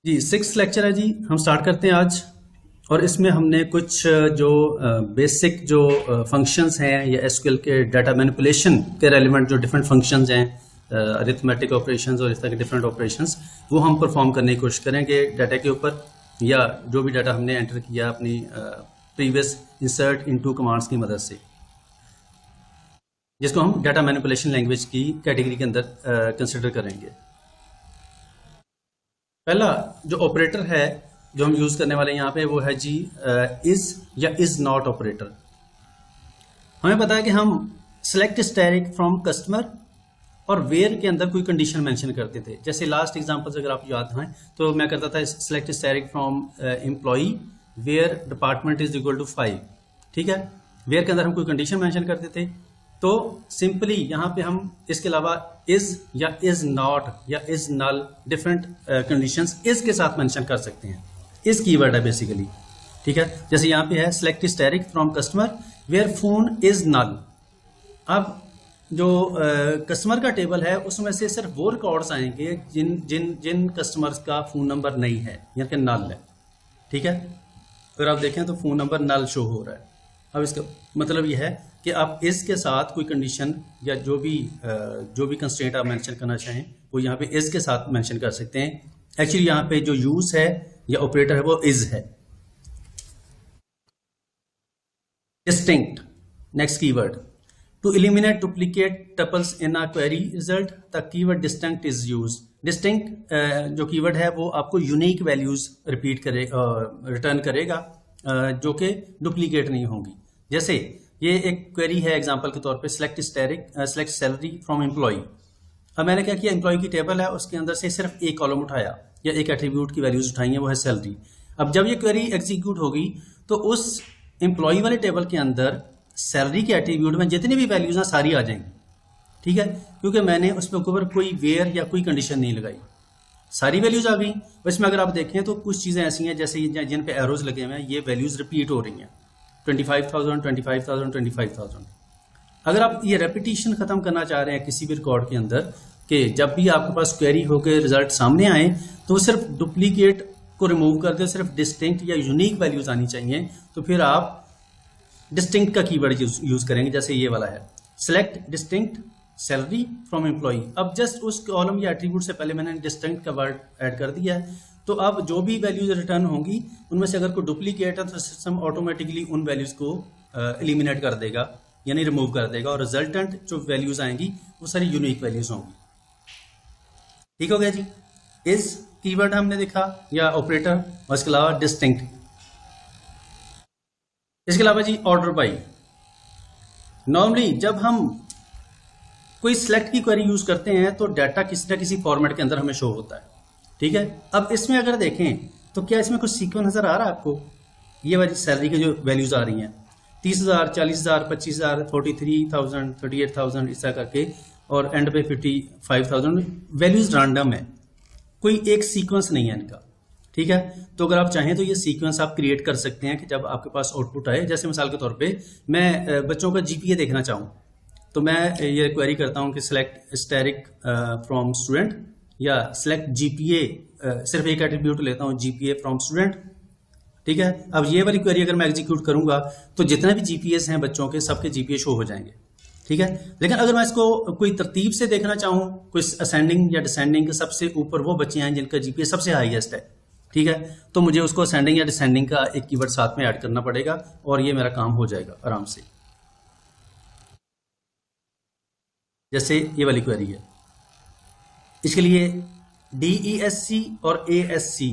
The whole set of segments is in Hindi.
जी 6 लेक्चर है जी। हम स्टार्ट करते हैं आज। और इसमें हमने कुछ जो बेसिक जो फंक्शंस हैं या एसक्यूएल के डाटा मैनिपुलेशन के रेलिवेंट जो डिफरेंट फंक्शंस हैं, अरिथमेटिक ऑपरेशंस और इस तरह के डिफरेंट ऑपरेशंस, वो हम परफॉर्म करने की कोशिश करेंगे डाटा के ऊपर, या जो भी डाटा हमने एंटर किया अपनी प्रीवियस इंसर्ट इनटू कमांड्स की मदद से, जिसको हम डाटा मैनिपुलेशन लैंग्वेज की कैटेगरी के अंदर कंसिडर करेंगे। पहला जो ऑपरेटर है जो हम यूज करने वाले यहाँ पे वो है जी इज या इज नॉट ऑपरेटर। हमें पता है कि हम सेलेक्ट स्टैटिक फ्रॉम कस्टमर और वेयर के अंदर कोई कंडीशन मेंशन करते थे। जैसे लास्ट एग्जांपल्स अगर आप याद हैं तो मैं करता था select static from employee where department is equal to 5। ठीक है, वेयर के अंदर हम कोई कंडीशन मेंशन करते थे। तो सिंपली यहाँ पे हम इसके अलावा इज या इज नॉट या is null different conditions is के साथ मेंशन कर सकते हैं। इज कीवर्ड है बेसिकली। ठीक है, जैसे यहाँ पे है select static from customer where phone is null. अब जो कस्टमर का टेबल है उसमें से सिर्फ वो रिकॉर्ड्स आएंगे जिन जिन जिन कस्टमर्स का फोन नंबर नहीं है, यानी कि नल है। ठीक है, अगर आप देखें तो फोन नंबर नल शो हो रहा है। अब इसका मतलब यह है कि आप इस के साथ कोई कंडीशन या जो भी कंस्ट्रेंट आप मेंशन करना चाहें वो यहाँ पे इस के साथ मेंशन कर सकते हैं। एक्चुअली यहाँ पे जो यूज है या ऑपरेटर है वो इज है। Distinct, next keyword, to eliminate duplicate tuples in a query result the keyword distinct is use. Distinct जो कीवर्ड है वो आपको यूनिक वैल्यूज रिटर्न करेगा जो कि डुप्लीकेट नहीं होंगी। जैसे ये एक क्वेरी है एग्जांपल के तौर पे सेलेक्ट सैलरी फ्रॉम एम्प्लॉय। अब मैंने क्या किया, एम्प्लॉय की टेबल है उसके अंदर से सिर्फ एक कॉलम उठाया या एक एट्रीब्यूट की वैल्यूज उठाई है, वो है सैलरी। अब जब ये क्वेरी एग्जीक्यूट होगी तो उस एम्प्लॉय वाले टेबल के अंदर सैलरी के एट्रीब्यूट में जितनी भी वैल्यूज हैं सारी आ जाएंगी। ठीक है, क्योंकि मैंने उसके ऊपर कोई वेयर या कोई कंडीशन नहीं लगाई, सारी वैल्यूज आ गई। इसमें अगर आप देखें तो कुछ चीजें ऐसी हैं जैसे जिन पे एरोज लगे हुए हैं, ये वैल्यूज रिपीट हो रही हैं 25,000 25,000 25,000। अगर आप ये रेपिटेशन खत्म करना चाह रहे हैं किसी भी रिकॉर्ड के अंदर कि जब भी आपके पास क्वेरी होकर रिजल्ट सामने आए तो सिर्फ डुप्लीकेट को रिमूव कर दे, सिर्फ डिस्टिंक्ट या यूनिक वैल्यूज आनी चाहिए, तो फिर आप डिस्टिंक्ट का कीवर्ड यूज करेंगे। जैसे ये वाला है select distinct salary from employ. अब जस्ट उस कॉलम या एट्रीब्यूट से पहले मैंने डिस्टिंक्ट का वर्ड ऐड कर दिया है, तो अब जो भी वैल्यूज रिटर्न होंगी उनमें से अगर कोई डुप्लीकेट है तो सिस्टम ऑटोमेटिकली उन वैल्यूज को एलिमिनेट कर देगा, यानी रिमूव कर देगा, और रिजल्टेंट जो वैल्यूज आएंगी वो सारी यूनिक वैल्यूज होंगी। ठीक हो गया जी। इस कीवर्ड हमने देखा या ऑपरेटर, और इसके अलावा डिस्टिंक्ट। इसके अलावा जी ऑर्डर बाई। नॉर्मली जब हम कोई सिलेक्ट की क्वेरी यूज करते हैं तो डाटा किसी न किसी फॉर्मेट के अंदर हमें शो होता है। ठीक है, अब इसमें अगर देखें तो क्या इसमें कुछ सीक्वेंस नजर आ रहा है आपको? ये वाली सैलरी की जो वैल्यूज आ रही हैं 30,000 40,000 25,000 43,000 38,000 इस तरह करके, और एंड पे 55,000 वैल्यूज रैंडम है, कोई एक सीक्वेंस नहीं है इनका। ठीक है, तो अगर आप चाहें तो ये सीक्वेंस आप क्रिएट कर सकते हैं कि जब आपके पास आउटपुट आए, जैसे मिसाल के तौर पे मैं बच्चों का जीपीए देखना चाहूँ तो मैं ये क्वेरी करता हूँ कि सिलेक्ट स्टैटिक फ्रॉम स्टूडेंट या सिलेक्ट जीपीए, सिर्फ एक एट्रीब्यूट लेता हूँ जीपीए फ्रॉम स्टूडेंट। ठीक है, अब ये वाली क्वेरी अगर मैं एग्जीक्यूट करूंगा तो जितने भी जीपीएस हैं बच्चों के सबके जीपीए शो हो जाएंगे। ठीक है, लेकिन अगर मैं इसको कोई तरतीब से देखना चाहूँ, कोई असेंडिंग या डिसेंडिंग, सबसे ऊपर वो बच्चे हैं जिनका जीपीए सबसे हाईएस्ट है। ठीक है, तो मुझे उसको असेंडिंग या डिसेंडिंग का एक कीवर्ड साथ में ऐड करना पड़ेगा और ये मेरा काम हो जाएगा आराम से। जैसे ये वाली क्वेरी है, इसके लिए DESC और ASC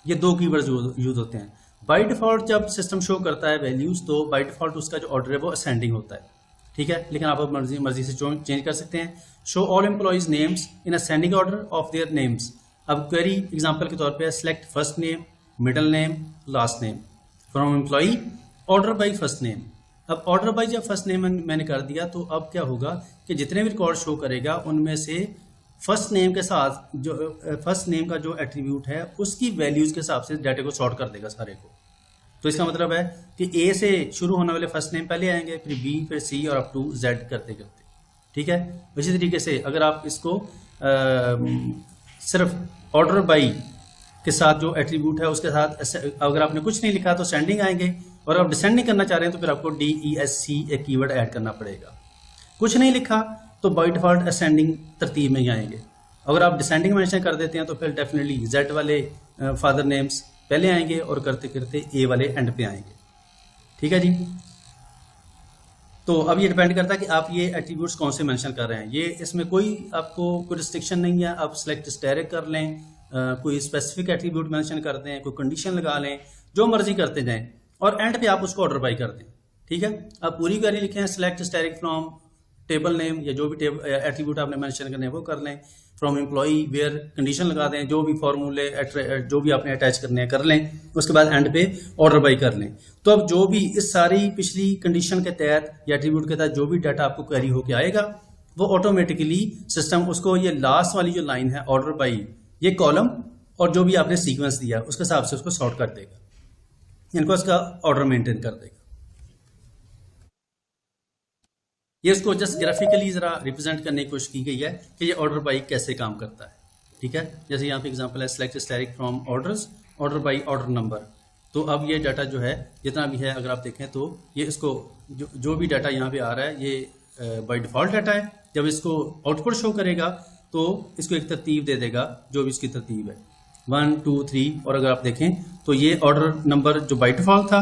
ये दो कीवर्ड्स यूज होते हैं। बाय डिफॉल्ट जब सिस्टम शो करता है वैल्यूज तो बाय डिफॉल्ट उसका जो ऑर्डर है वो असेंडिंग होता है। ठीक है, लेकिन आप मर्जी से चेंज कर सकते हैं। Show all employees names in ascending order of their names. अब क्वेरी एग्जांपल के तौर पे select first name middle name last name from employee order by first name. अब ऑर्डर बाय जब फर्स्ट नेम मैंने कर दिया तो अब क्या होगा कि जितने भी रिकॉर्ड शो करेगा उनमें से फर्स्ट नेम के साथ जो फर्स्ट नेम का जो एट्रीब्यूट है उसकी वैल्यूज के हिसाब से डाटा को सॉर्ट कर देगा सारे को। तो इसका मतलब है कि ए से शुरू होने वाले फर्स्ट नेम पहले आएंगे, फिर बी, फिर सी और अप टू जेड करते करते। ठीक है, इसी तरीके से अगर आप इसको सिर्फ ऑर्डर बाई के साथ जो एट्रीब्यूट है उसके साथ अगर आपने कुछ नहीं लिखा तो सेंडिंग आएंगे, और आप डिसेंडिंग करना चाह रहे हैं तो फिर आपको DESC एक कीवर्ड ऐड करना पड़ेगा। कुछ नहीं लिखा तो बाय डिफॉल्ट असेंडिंग तरतीब में ही आएंगे। अगर आप डिसेंडिंग मेंशन कर देते हैं तो फिर डेफिनेटली Z वाले फादर नेम्स पहले आएंगे और करते करते A वाले एंड पे आएंगे। ठीक है जी। तो अब ये डिपेंड करता है कि आप ये एट्रीब्यूट्स कौन से मेंशन कर रहे हैं। ये इसमें कोई आपको कोई रिस्ट्रिक्शन नहीं है, आप सिलेक्ट स्टैटिक कर लें, कोई स्पेसिफिक एट्रीब्यूट मेंशन कर दें, कोई कंडीशन लगा लें, जो मर्जी करते जाएं और एंड पे आप उसको ऑर्डर बाई कर दें। ठीक है, आप पूरी क्वेरी लिखें select static from table name या जो भी एट्रीब्यूट आपने मेंशन करने हैं वो कर लें, फ्रॉम एम्प्लॉई वेयर कंडीशन लगा दें, जो भी फॉर्मूले जो भी आपने अटैच करने हैं कर लें, उसके बाद एंड पे ऑर्डर बाई कर लें। तो अब जो भी इस सारी पिछली कंडीशन के तहत या एट्रीब्यूट के तहत जो भी डाटा आपको क्वेरी होके आएगा वो ऑटोमेटिकली सिस्टम उसको ये लास्ट वाली जो लाइन है ऑर्डर बाई, ये कॉलम और जो भी आपने सीक्वेंस दिया उसके हिसाब से उसको सॉर्ट कर देगा, इनको उसका ऑर्डर मेंटेन कर देगा। ये इसको जस्ट ग्राफिकली जरा रिप्रेजेंट करने की कोशिश की गई है कि ये ऑर्डर बाई कैसे काम करता है। ठीक है, जैसे यहाँ पे एग्जांपल है select static from orders order by order number. तो अब ये डाटा जो है जितना भी है अगर आप देखें तो ये इसको जो भी डाटा यहाँ पे आ रहा है ये बाय डिफॉल्ट डाटा है। जब इसको आउटपुट शो करेगा तो इसको एक तरतीब दे देगा, जो भी इसकी तरतीब है 1 2 3। और अगर आप देखें तो ये ऑर्डर नंबर जो बाय डिफॉल्ट था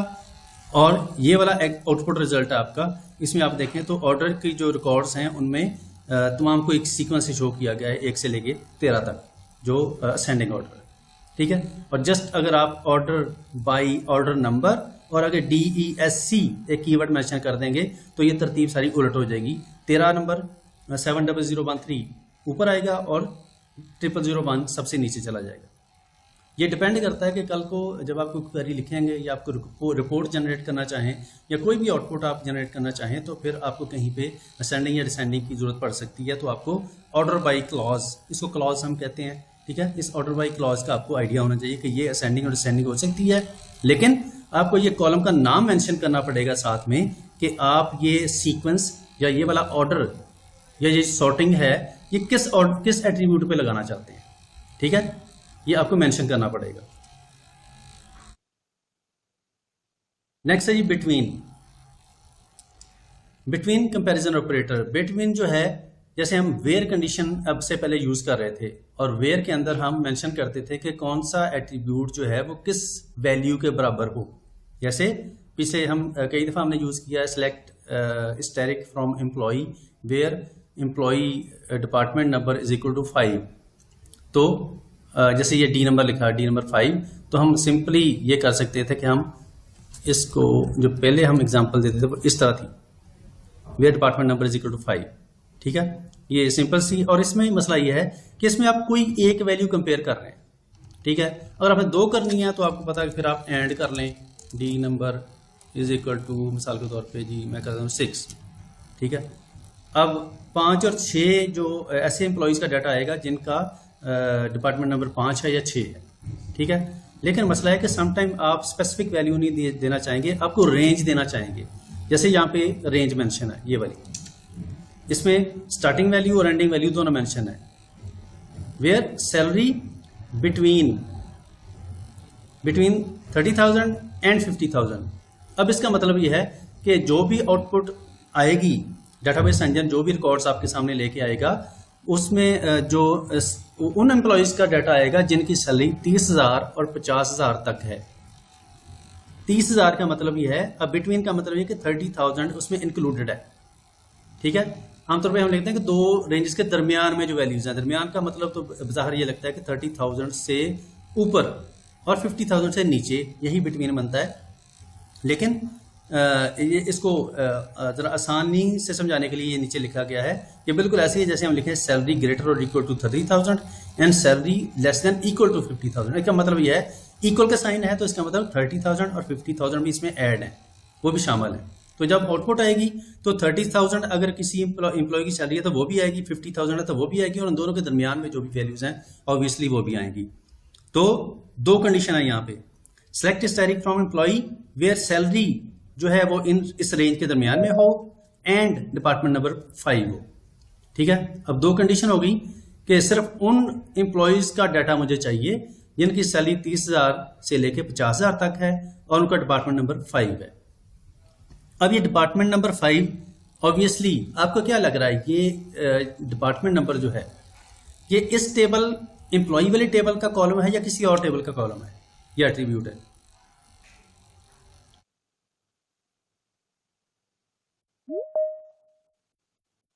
और ये वाला आउटपुट रिजल्ट है आपका, इसमें आप देखें तो ऑर्डर की जो रिकॉर्ड्स हैं उनमें तमाम को एक सीक्वेंस से शो किया गया है 1 से लेके 13 तक जो असेंडिंग ऑर्डर है। ठीक है, और जस्ट अगर आप ऑर्डर बाई ऑर्डर नंबर और अगर DESC एक कीवर्ड मेंशन कर देंगे तो ये तरतीब सारी उलट हो जाएगी। 13 नंबर 70013 ऊपर आएगा और 0001 सबसे नीचे चला जाएगा। ये डिपेंड करता है कि कल को जब आप कोई क्वेरी लिखेंगे या आपको रिपोर्ट जनरेट करना चाहें या कोई भी आउटपुट आप जनरेट करना चाहें तो फिर आपको कहीं पे असेंडिंग या डिसेंडिंग की जरूरत पड़ सकती है। तो आपको ऑर्डर बाई क्लॉज, इसको क्लॉज हम कहते हैं। ठीक है, इस ऑर्डर बाई क्लॉज का आपको आइडिया होना चाहिए कि ये असेंडिंग और डिसेंडिंग हो सकती है, लेकिन आपको ये कॉलम का नाम मेंशन करना पड़ेगा साथ में कि आप ये सीक्वेंस या ये वाला ऑर्डर या ये सॉर्टिंग है ये किस एट्रीब्यूट पे लगाना चाहते हैं। ठीक है, ये आपको मेंशन करना पड़ेगा। नेक्स्ट है जी बिटवीन कंपैरिजन ऑपरेटर। बिटवीन जो है जैसे हम वेयर कंडीशन अब से पहले यूज कर रहे थे और वेयर के अंदर हम मेंशन करते थे कि कौन सा एट्रीब्यूट जो है वो किस वैल्यू के बराबर हो। जैसे पीछे हम कई दफा हमने यूज किया है select static from employee where employee department number is equal to 5। तो जैसे ये D नंबर लिखा है D नंबर 5, तो हम सिंपली ये कर सकते थे कि हम इसको जो पहले हम एग्जांपल देते थे वो इस तरह थी, where department number is equal to 5। ठीक है, ये सिंपल सी। और इसमें मसला ये है कि इसमें आप कोई एक वैल्यू कंपेयर कर रहे हैं। ठीक है, अगर आपने 2 करनी है तो आपको पता है फिर आप एंड कर लें D number is equal to मिसाल के तौर पे जी मैं करता हूँ 6। ठीक है, अब 5 और 6 जो ऐसे एम्प्लॉयज़ का डाटा आएगा जिनका डिपार्टमेंट नंबर 5 है या 6 है। ठीक है, लेकिन मसला है कि समटाइम आप स्पेसिफिक वैल्यू नहीं देना चाहेंगे, आपको रेंज देना चाहेंगे। जैसे यहाँ पे रेंज मेंशन है ये वाली, इसमें स्टार्टिंग वैल्यू और एंडिंग वैल्यू दोनों मेंशन है। Where salary between 30,000 and 50,000। अब इसका मतलब ये है कि जो भी आउटपुट आएगी डाटाबेस इंजन जो भी रिकॉर्ड्स आपके सामने लेके आएगा उसमें जो उन एम्प्लॉयज का डाटा आएगा जिनकी सैलरी 30,000 और 50,000 तक है। 30,000 का मतलब ये है, अब बिटवीन का मतलब ये कि 30,000 उसमें इंक्लूडेड है। ठीक है, आमतौर पे हम लिखते हैं कि 2 रेंजेस के दरमियान में जो वैल्यूज हैं, दरमियान का मतलब तो बाहर ये लगता है कि 30,000 से ऊपर और 50,000 से नीचे, यही बिटवीन बनता है। लेकिन ये इसको जरा आसानी से समझाने के लिए ये नीचे लिखा गया है। ये बिल्कुल ऐसे ही जैसे हम लिखे सैलरी ग्रेटर और equal to 30,000 and salary less than equal to 50,000। इसका मतलब ये है इक्वल का साइन है तो इसका मतलब 30,000 और 50,000 भी इसमें ऐड है, वो भी शामिल है। तो जब आउटपुट आएगी तो 30,000 अगर किसी एम्प्लॉय की सैलरी है तो वो भी आएगी, 50,000 है तो वो भी आएगी, और उन दोनों के दरमियान में जो भी वैल्यूज हैं ऑब्वियसली वो भी आएंगी। तो 2 कंडीशन है यहाँ पे, select static from employee where salary जो है वो इस रेंज के दरमियान में हो एंड डिपार्टमेंट नंबर 5 हो। ठीक है, अब 2 कंडीशन हो गई कि सिर्फ उन एम्प्लॉयज का डाटा मुझे चाहिए जिनकी सैलरी 30,000 से लेके 50,000 तक है और उनका डिपार्टमेंट नंबर 5 है। अब ये डिपार्टमेंट नंबर 5 ऑब्वियसली आपको क्या लग रहा है, ये डिपार्टमेंट नंबर जो है ये इस टेबल एम्प्लॉय वाले टेबल का कॉलम है या किसी और टेबल का कॉलम है, ये एट्रीब्यूट है?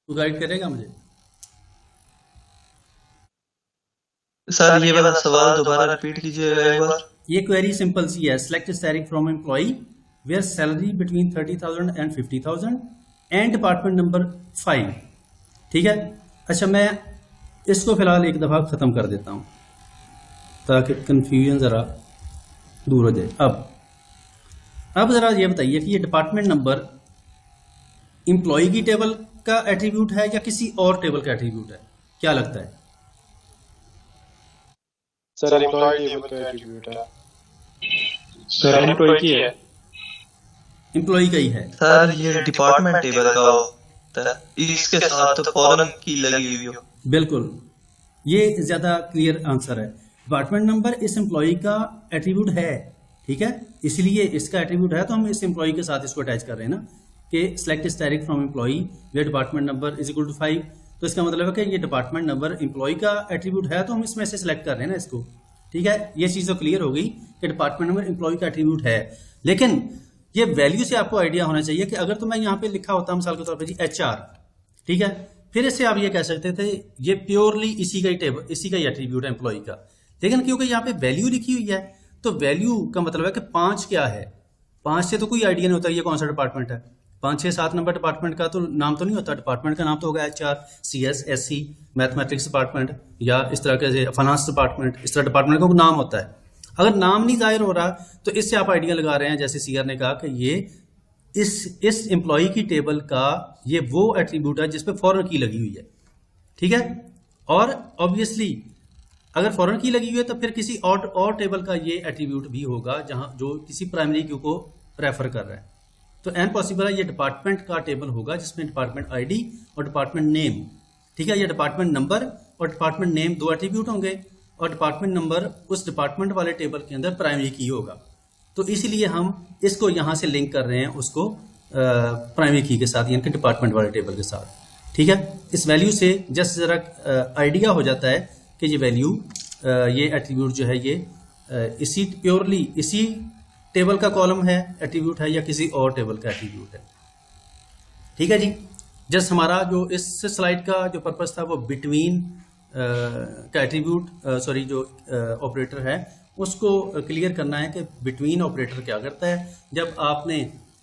तो गाइड करेगा मुझे? सर ये वाला सवाल दोबारा रिपीट कीजिएगा एक बार। ये क्वेरी सिंपल सी है, select salary from employee where salary between 30,000 and 50,000 and department number 5। ठीक है, अच्छा मैं इसको फिलहाल एक दफ़ा ख़त्म कर देता हूँ ताकि कन्फ्यूजन ज़रा दूर हो जाए। अब ज़रा ये बताइए कि ये डिपार्टमेंट नंबर एम्प्लॉय की टेबल का एट्रीब्यूट है या किसी और टेबल का एट्रीब्यूट है, क्या लगता है? सर एम्प्लॉय टेबल का एट्रीब्यूट है। सर एम्प्लॉय की है। एम्प्लॉय का ही है सर ये डिपार्टमेंट टेबल का होता है, इसके साथ तो फॉरेन की लगी हुई हो। बिल्कुल, ये ज़्यादा क्लियर आंसर है। डिपार्टमेंट नंबर इस एम्प्लॉय का एट्रीब्यूट है, ठीक है, इसलिए इसका एट्रीब्यूट है तो हम इस एम्प्लॉय के साथ इसको अटैच कर रहे हैं ना कि select static from employee where department number is equal to 5। तो इसका मतलब है कि ये डिपार्टमेंट नंबर एम्प्लॉय का एट्रीब्यूट है तो हम इसमें से सिलेक्ट कर रहे हैं ना इसको। ठीक है, ये चीज़ तो क्लियर हो गई कि डिपार्टमेंट नंबर एम्प्लॉय का एट्रीब्यूट है। लेकिन ये वैल्यू से आपको आइडिया होना चाहिए कि अगर तो मैं यहाँ पे लिखा होता मिसाल के तौर पर जी HR, ठीक है, फिर इससे आप ये कह सकते थे ये प्योरली इसी का ही टेबल, इसी का ही एट्रीब्यूट है एम्प्लॉय का। लेकिन क्योंकि यहाँ पे वैल्यू लिखी हुई है तो वैल्यू का मतलब है कि 5 क्या है, 5 से तो कोई आइडिया नहीं होता ये कौन सा डिपार्टमेंट है। 5, 6, 7 नंबर डिपार्टमेंट का तो नाम तो नहीं होता, डिपार्टमेंट का नाम तो होगा HR, CS, SC, mathematics department या इस तरह के फाइनेंस डिपार्टमेंट, इस तरह डिपार्टमेंट का नाम होता है। अगर नाम नहीं जाहिर हो रहा तो इससे आप आइडिया लगा रहे हैं, जैसे सीआर ने कहा कि ये इस एम्प्लॉय की टेबल का ये वो एट्रीब्यूट है जिसपे फॉरेन की लगी हुई है। ठीक है, और ऑब्वियसली अगर फॉरेन की लगी हुई है तो फिर किसी और टेबल का ये एट्रीब्यूट भी होगा जहां जो किसी प्राइमरी क्यू को रेफर कर रहा है। तो एन पॉसिबल है ये डिपार्टमेंट का टेबल होगा जिसमें डिपार्टमेंट आईडी और डिपार्टमेंट नेम, ठीक है, ये डिपार्टमेंट नंबर और डिपार्टमेंट नेम 2 एट्रीब्यूट होंगे और डिपार्टमेंट नंबर उस डिपार्टमेंट वाले टेबल के अंदर प्राइमरी की होगा। तो इसलिए हम इसको यहाँ से लिंक कर रहे हैं उसको प्राइमरी की के साथ, यानी कि डिपार्टमेंट वाले टेबल के साथ। ठीक है, इस वैल्यू से जस्ट जरा आइडिया हो जाता है कि ये वैल्यू ये एट्रीब्यूट जो है ये इसी प्योरली इसी टेबल का कॉलम है, एट्रीब्यूट है या किसी और टेबल का एट्रीब्यूट है। ठीक है जी, जस्ट हमारा जो इस स्लाइड का जो पर्पस था वो बिटवीन का एट्रीब्यूट सॉरी जो ऑपरेटर है उसको क्लियर करना है कि बिटवीन ऑपरेटर क्या करता है। जब आपने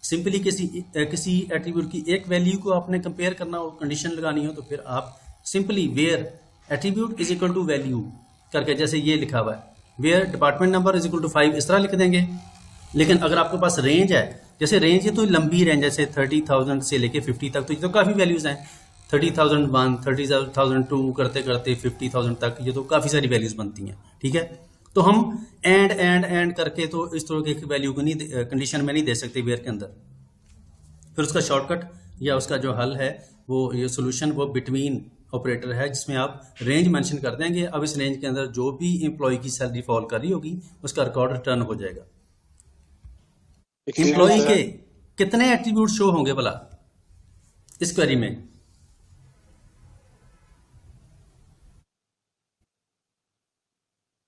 सिंपली किसी एट्रीब्यूट की एक वैल्यू को आपने कंपेयर करना हो, कंडीशन लगानी हो, तो फिर आप simply where attribute is equal to value करके, जैसे ये लिखा हुआ है where department number is equal to 5, इस तरह लिख देंगे। लेकिन अगर आपके पास रेंज है, जैसे रेंज है तो लंबी रेंज, जैसे 30,000 से लेके 50 तक, तो ये तो काफ़ी वैल्यूज़ हैं, 30,001, 30,002 करते करते 50,000 तक, ये तो काफ़ी सारी वैल्यूज़ बनती हैं। ठीक है, तो हम एंड करके तो इस तरह की वैल्यू को नहीं कंडीशन में नहीं दे सकते वेयर के अंदर। फिर उसका शॉर्टकट या उसका जो हल है वो ये सोल्यूशन वो बिटवीन ऑपरेटर है जिसमें आप रेंज मेंशन कर देंगे। अब इस रेंज के अंदर जो भी एम्प्लॉय की सैलरी फॉल कर रही होगी उसका रिकॉर्ड रिटर्न हो जाएगा। एम्प्लॉय के कितने एट्रीब्यूट शो होंगे भला इस क्वेरी में?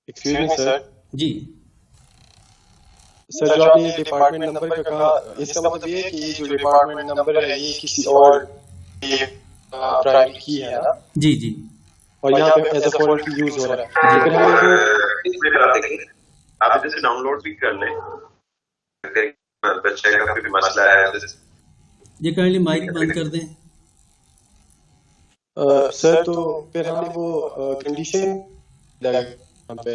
Excuse me sir. जी सर, जो आपने डिपार्टमेंट नंबर का कहा, इसका मतलब ये है कि जो डिपार्टमेंट नंबर है ये किसी और प्राइमरी की है ना? जी जी, और यहाँ पे एज अ फॉरेन की यूज हो रहा है। लेकिन हम इसमें कराते हैं, आप इसे डाउनलोड भी कर लें, बच्चे का कोई मसला है। ये काइंडली माइक बंद कर दें। सर, तो फिर हमने वो कंडीशन लगा यहाँ पे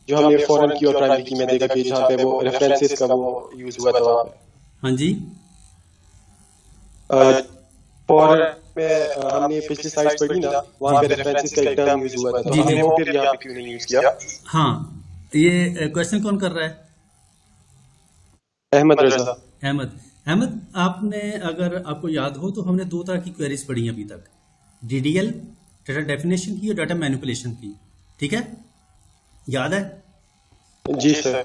जो हमने फॉरेन की और प्राइमरी की में देखा कि जहाँ पे वो रेफरेंसेस का वो यूज हुआ था वहाँ पे। हाँ जी, फॉरेन में हमने पिछली स्लाइड पढ़ी ना, वहाँ पे रेफरेंसेस का एक टर्म यूज हुआ था, तो हमने वो फिर यहाँ पे क्यों नहीं यूज किया? हाँ, ये क्वेश्चन कौन कर रहा है? अहमद रजा। अहमद, आपने अगर आपको याद हो तो हमने 2 तरह की क्वेरीज पढ़ी अभी तक, DDL डाटा डेफिनेशन की और डाटा मैनिपुलेशन की। ठीक है, याद है? जी सर।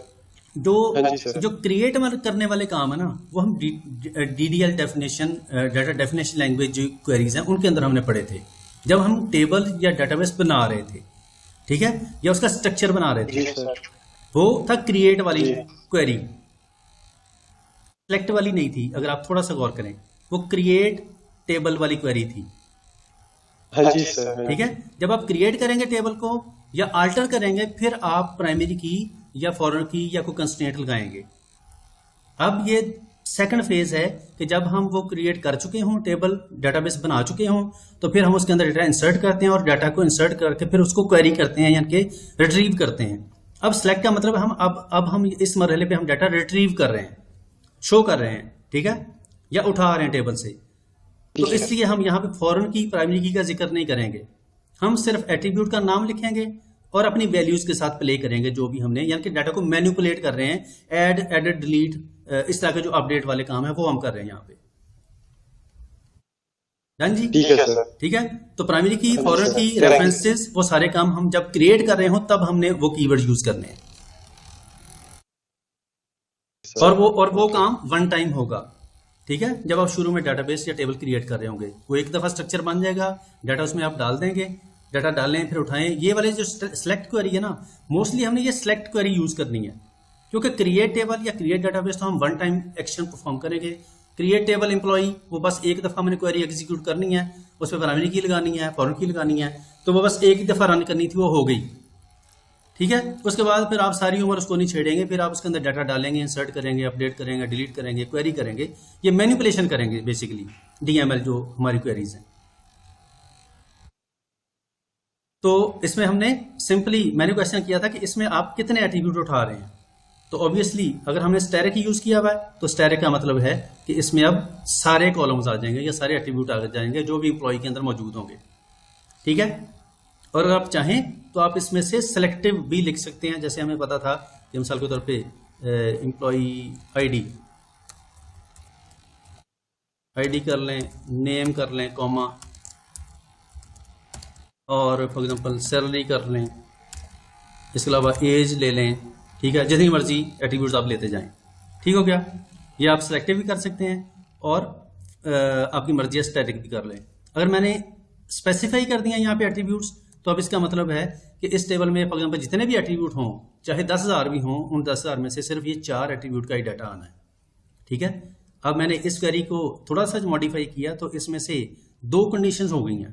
जो हाँ जी सर। जो क्रिएट करने वाले काम है ना, वो हम DDL definition, data definition language जो क्वेरीज हैं उनके अंदर हमने पढ़े थे, जब हम टेबल या डाटाबेस बना रहे थे, ठीक है, या उसका स्ट्रक्चर बना रहे जी थे। सर। वो था क्रिएट वाली जी। क्वेरी, सेलेक्ट वाली नहीं थी। अगर आप थोड़ा सा गौर करें, वो क्रिएट टेबल वाली क्वेरी थी, हाँ जी सर। हाँ ठीक है। जब आप क्रिएट करेंगे टेबल को या अल्टर करेंगे, फिर आप प्राइमरी की या फॉरेन की या कोई कंस्ट्रेंट लगाएंगे। अब ये सेकंड फेज है कि जब हम वो क्रिएट कर चुके हों, टेबल डाटाबेस बना चुके हों, तो फिर हम उसके अंदर डाटा इंसर्ट करते हैं और डाटा को इंसर्ट करके फिर उसको क्वेरी करते हैं, यानी कि रिट्रीव करते हैं। अब सेलेक्ट का मतलब हम अब हम इस मरहले पे हम डाटा रिट्रीव कर रहे हैं, शो कर रहे हैं, ठीक है, या उठा रहे हैं टेबल से। तो ठीक है। इसलिए हम यहाँ पे फॉरेन की, प्राइमरी की का जिक्र नहीं करेंगे। हम सिर्फ एट्रीब्यूट का नाम लिखेंगे और अपनी वैल्यूज के साथ प्ले करेंगे जो भी हमने, यानी कि डाटा को मैनिपुलेट कर रहे हैं, ऐड, एडिट, डिलीट, इस तरह के जो अपडेट वाले काम है वो हम कर रहे हैं यहाँ पे। डन जी? ठीक है सर। ठीक है। तो प्राइमरी की, हाँ जी फॉरेन सर। की, Correct. रेफरेंसेस, वो सारे काम हम जब क्रिएट कर रहे हो तब हमने वो कीवर्ड यूज करने हैं, और वो काम वन टाइम होगा, ठीक है। जब आप शुरू में डाटाबेस या टेबल क्रिएट कर रहे होंगे, वो एक दफा स्ट्रक्चर बन जाएगा, डाटा उसमें आप डाल देंगे, डाटा डालें फिर उठाएं। ये वाले जो सेलेक्ट क्वेरी है ना, मोस्टली हमने ये सेलेक्ट क्वेरी यूज करनी है, क्योंकि क्रिएट टेबल या क्रिएट डाटाबेस तो हम वन टाइम एक्शन परफॉर्म करेंगे। क्रिएट टेबल एम्प्लॉई, वो बस एक दफा मैंने क्वेरी एग्जीक्यूट करनी है, उस पर प्राइमरी की लगानी है, फॉरेन की लगानी है, तो वो बस एक ही दफा रन करनी थी, वो हो गई, ठीक है। उसके बाद फिर आप सारी उम्र उसको नहीं छेड़ेंगे, फिर आप उसके अंदर डाटा डालेंगे, इंसर्ट करेंगे, अपडेट करेंगे, डिलीट करेंगे, क्वेरी करेंगे, ये मैनिपुलेशन करेंगे बेसिकली, डीएमएल जो हमारी क्वेरीज हैं। तो इसमें हमने सिंपली, मैंने क्वेश्चन किया था कि इसमें आप कितने एट्रीब्यूट उठा रहे हैं, तो ऑब्वियसली अगर हमने स्टैटिक यूज किया हुआ है तो स्टैटिक का मतलब है कि इसमें अब सारे कॉलम्स आ जाएंगे या सारे एट्रीब्यूट आ जाएंगे जो भी इंप्लॉय के अंदर मौजूद होंगे, ठीक है। और अगर आप चाहें तो आप इसमें से सेलेक्टिव भी लिख सकते हैं, जैसे हमें पता था कि मिसाल के तौर पे एम्प्लॉय आईडी कर लें, नेम कर लें, कॉमा, और फॉर एग्जांपल सैलरी कर लें, इसके अलावा एज ले लें, ठीक है। जितनी मर्जी एट्रीब्यूट्स आप लेते जाएं, ठीक हो गया। ये आप सेलेक्टिव भी कर सकते हैं और आपकी मर्जी है स्टैटिक भी कर लें। अगर मैंने स्पेसिफाई कर दिया यहाँ पे एट्रीब्यूट्स, तो अब इसका मतलब है कि इस टेबल में फॉर एग्जांपल जितने भी एट्रीब्यूट हों, चाहे 10,000 भी हों, उन 10,000 में से सिर्फ ये 4 एट्रीब्यूट का ही डाटा आना है, ठीक है। अब मैंने इस क्वेरी को थोड़ा सा मॉडिफाई किया, तो इसमें से 2 कंडीशंस हो गई हैं।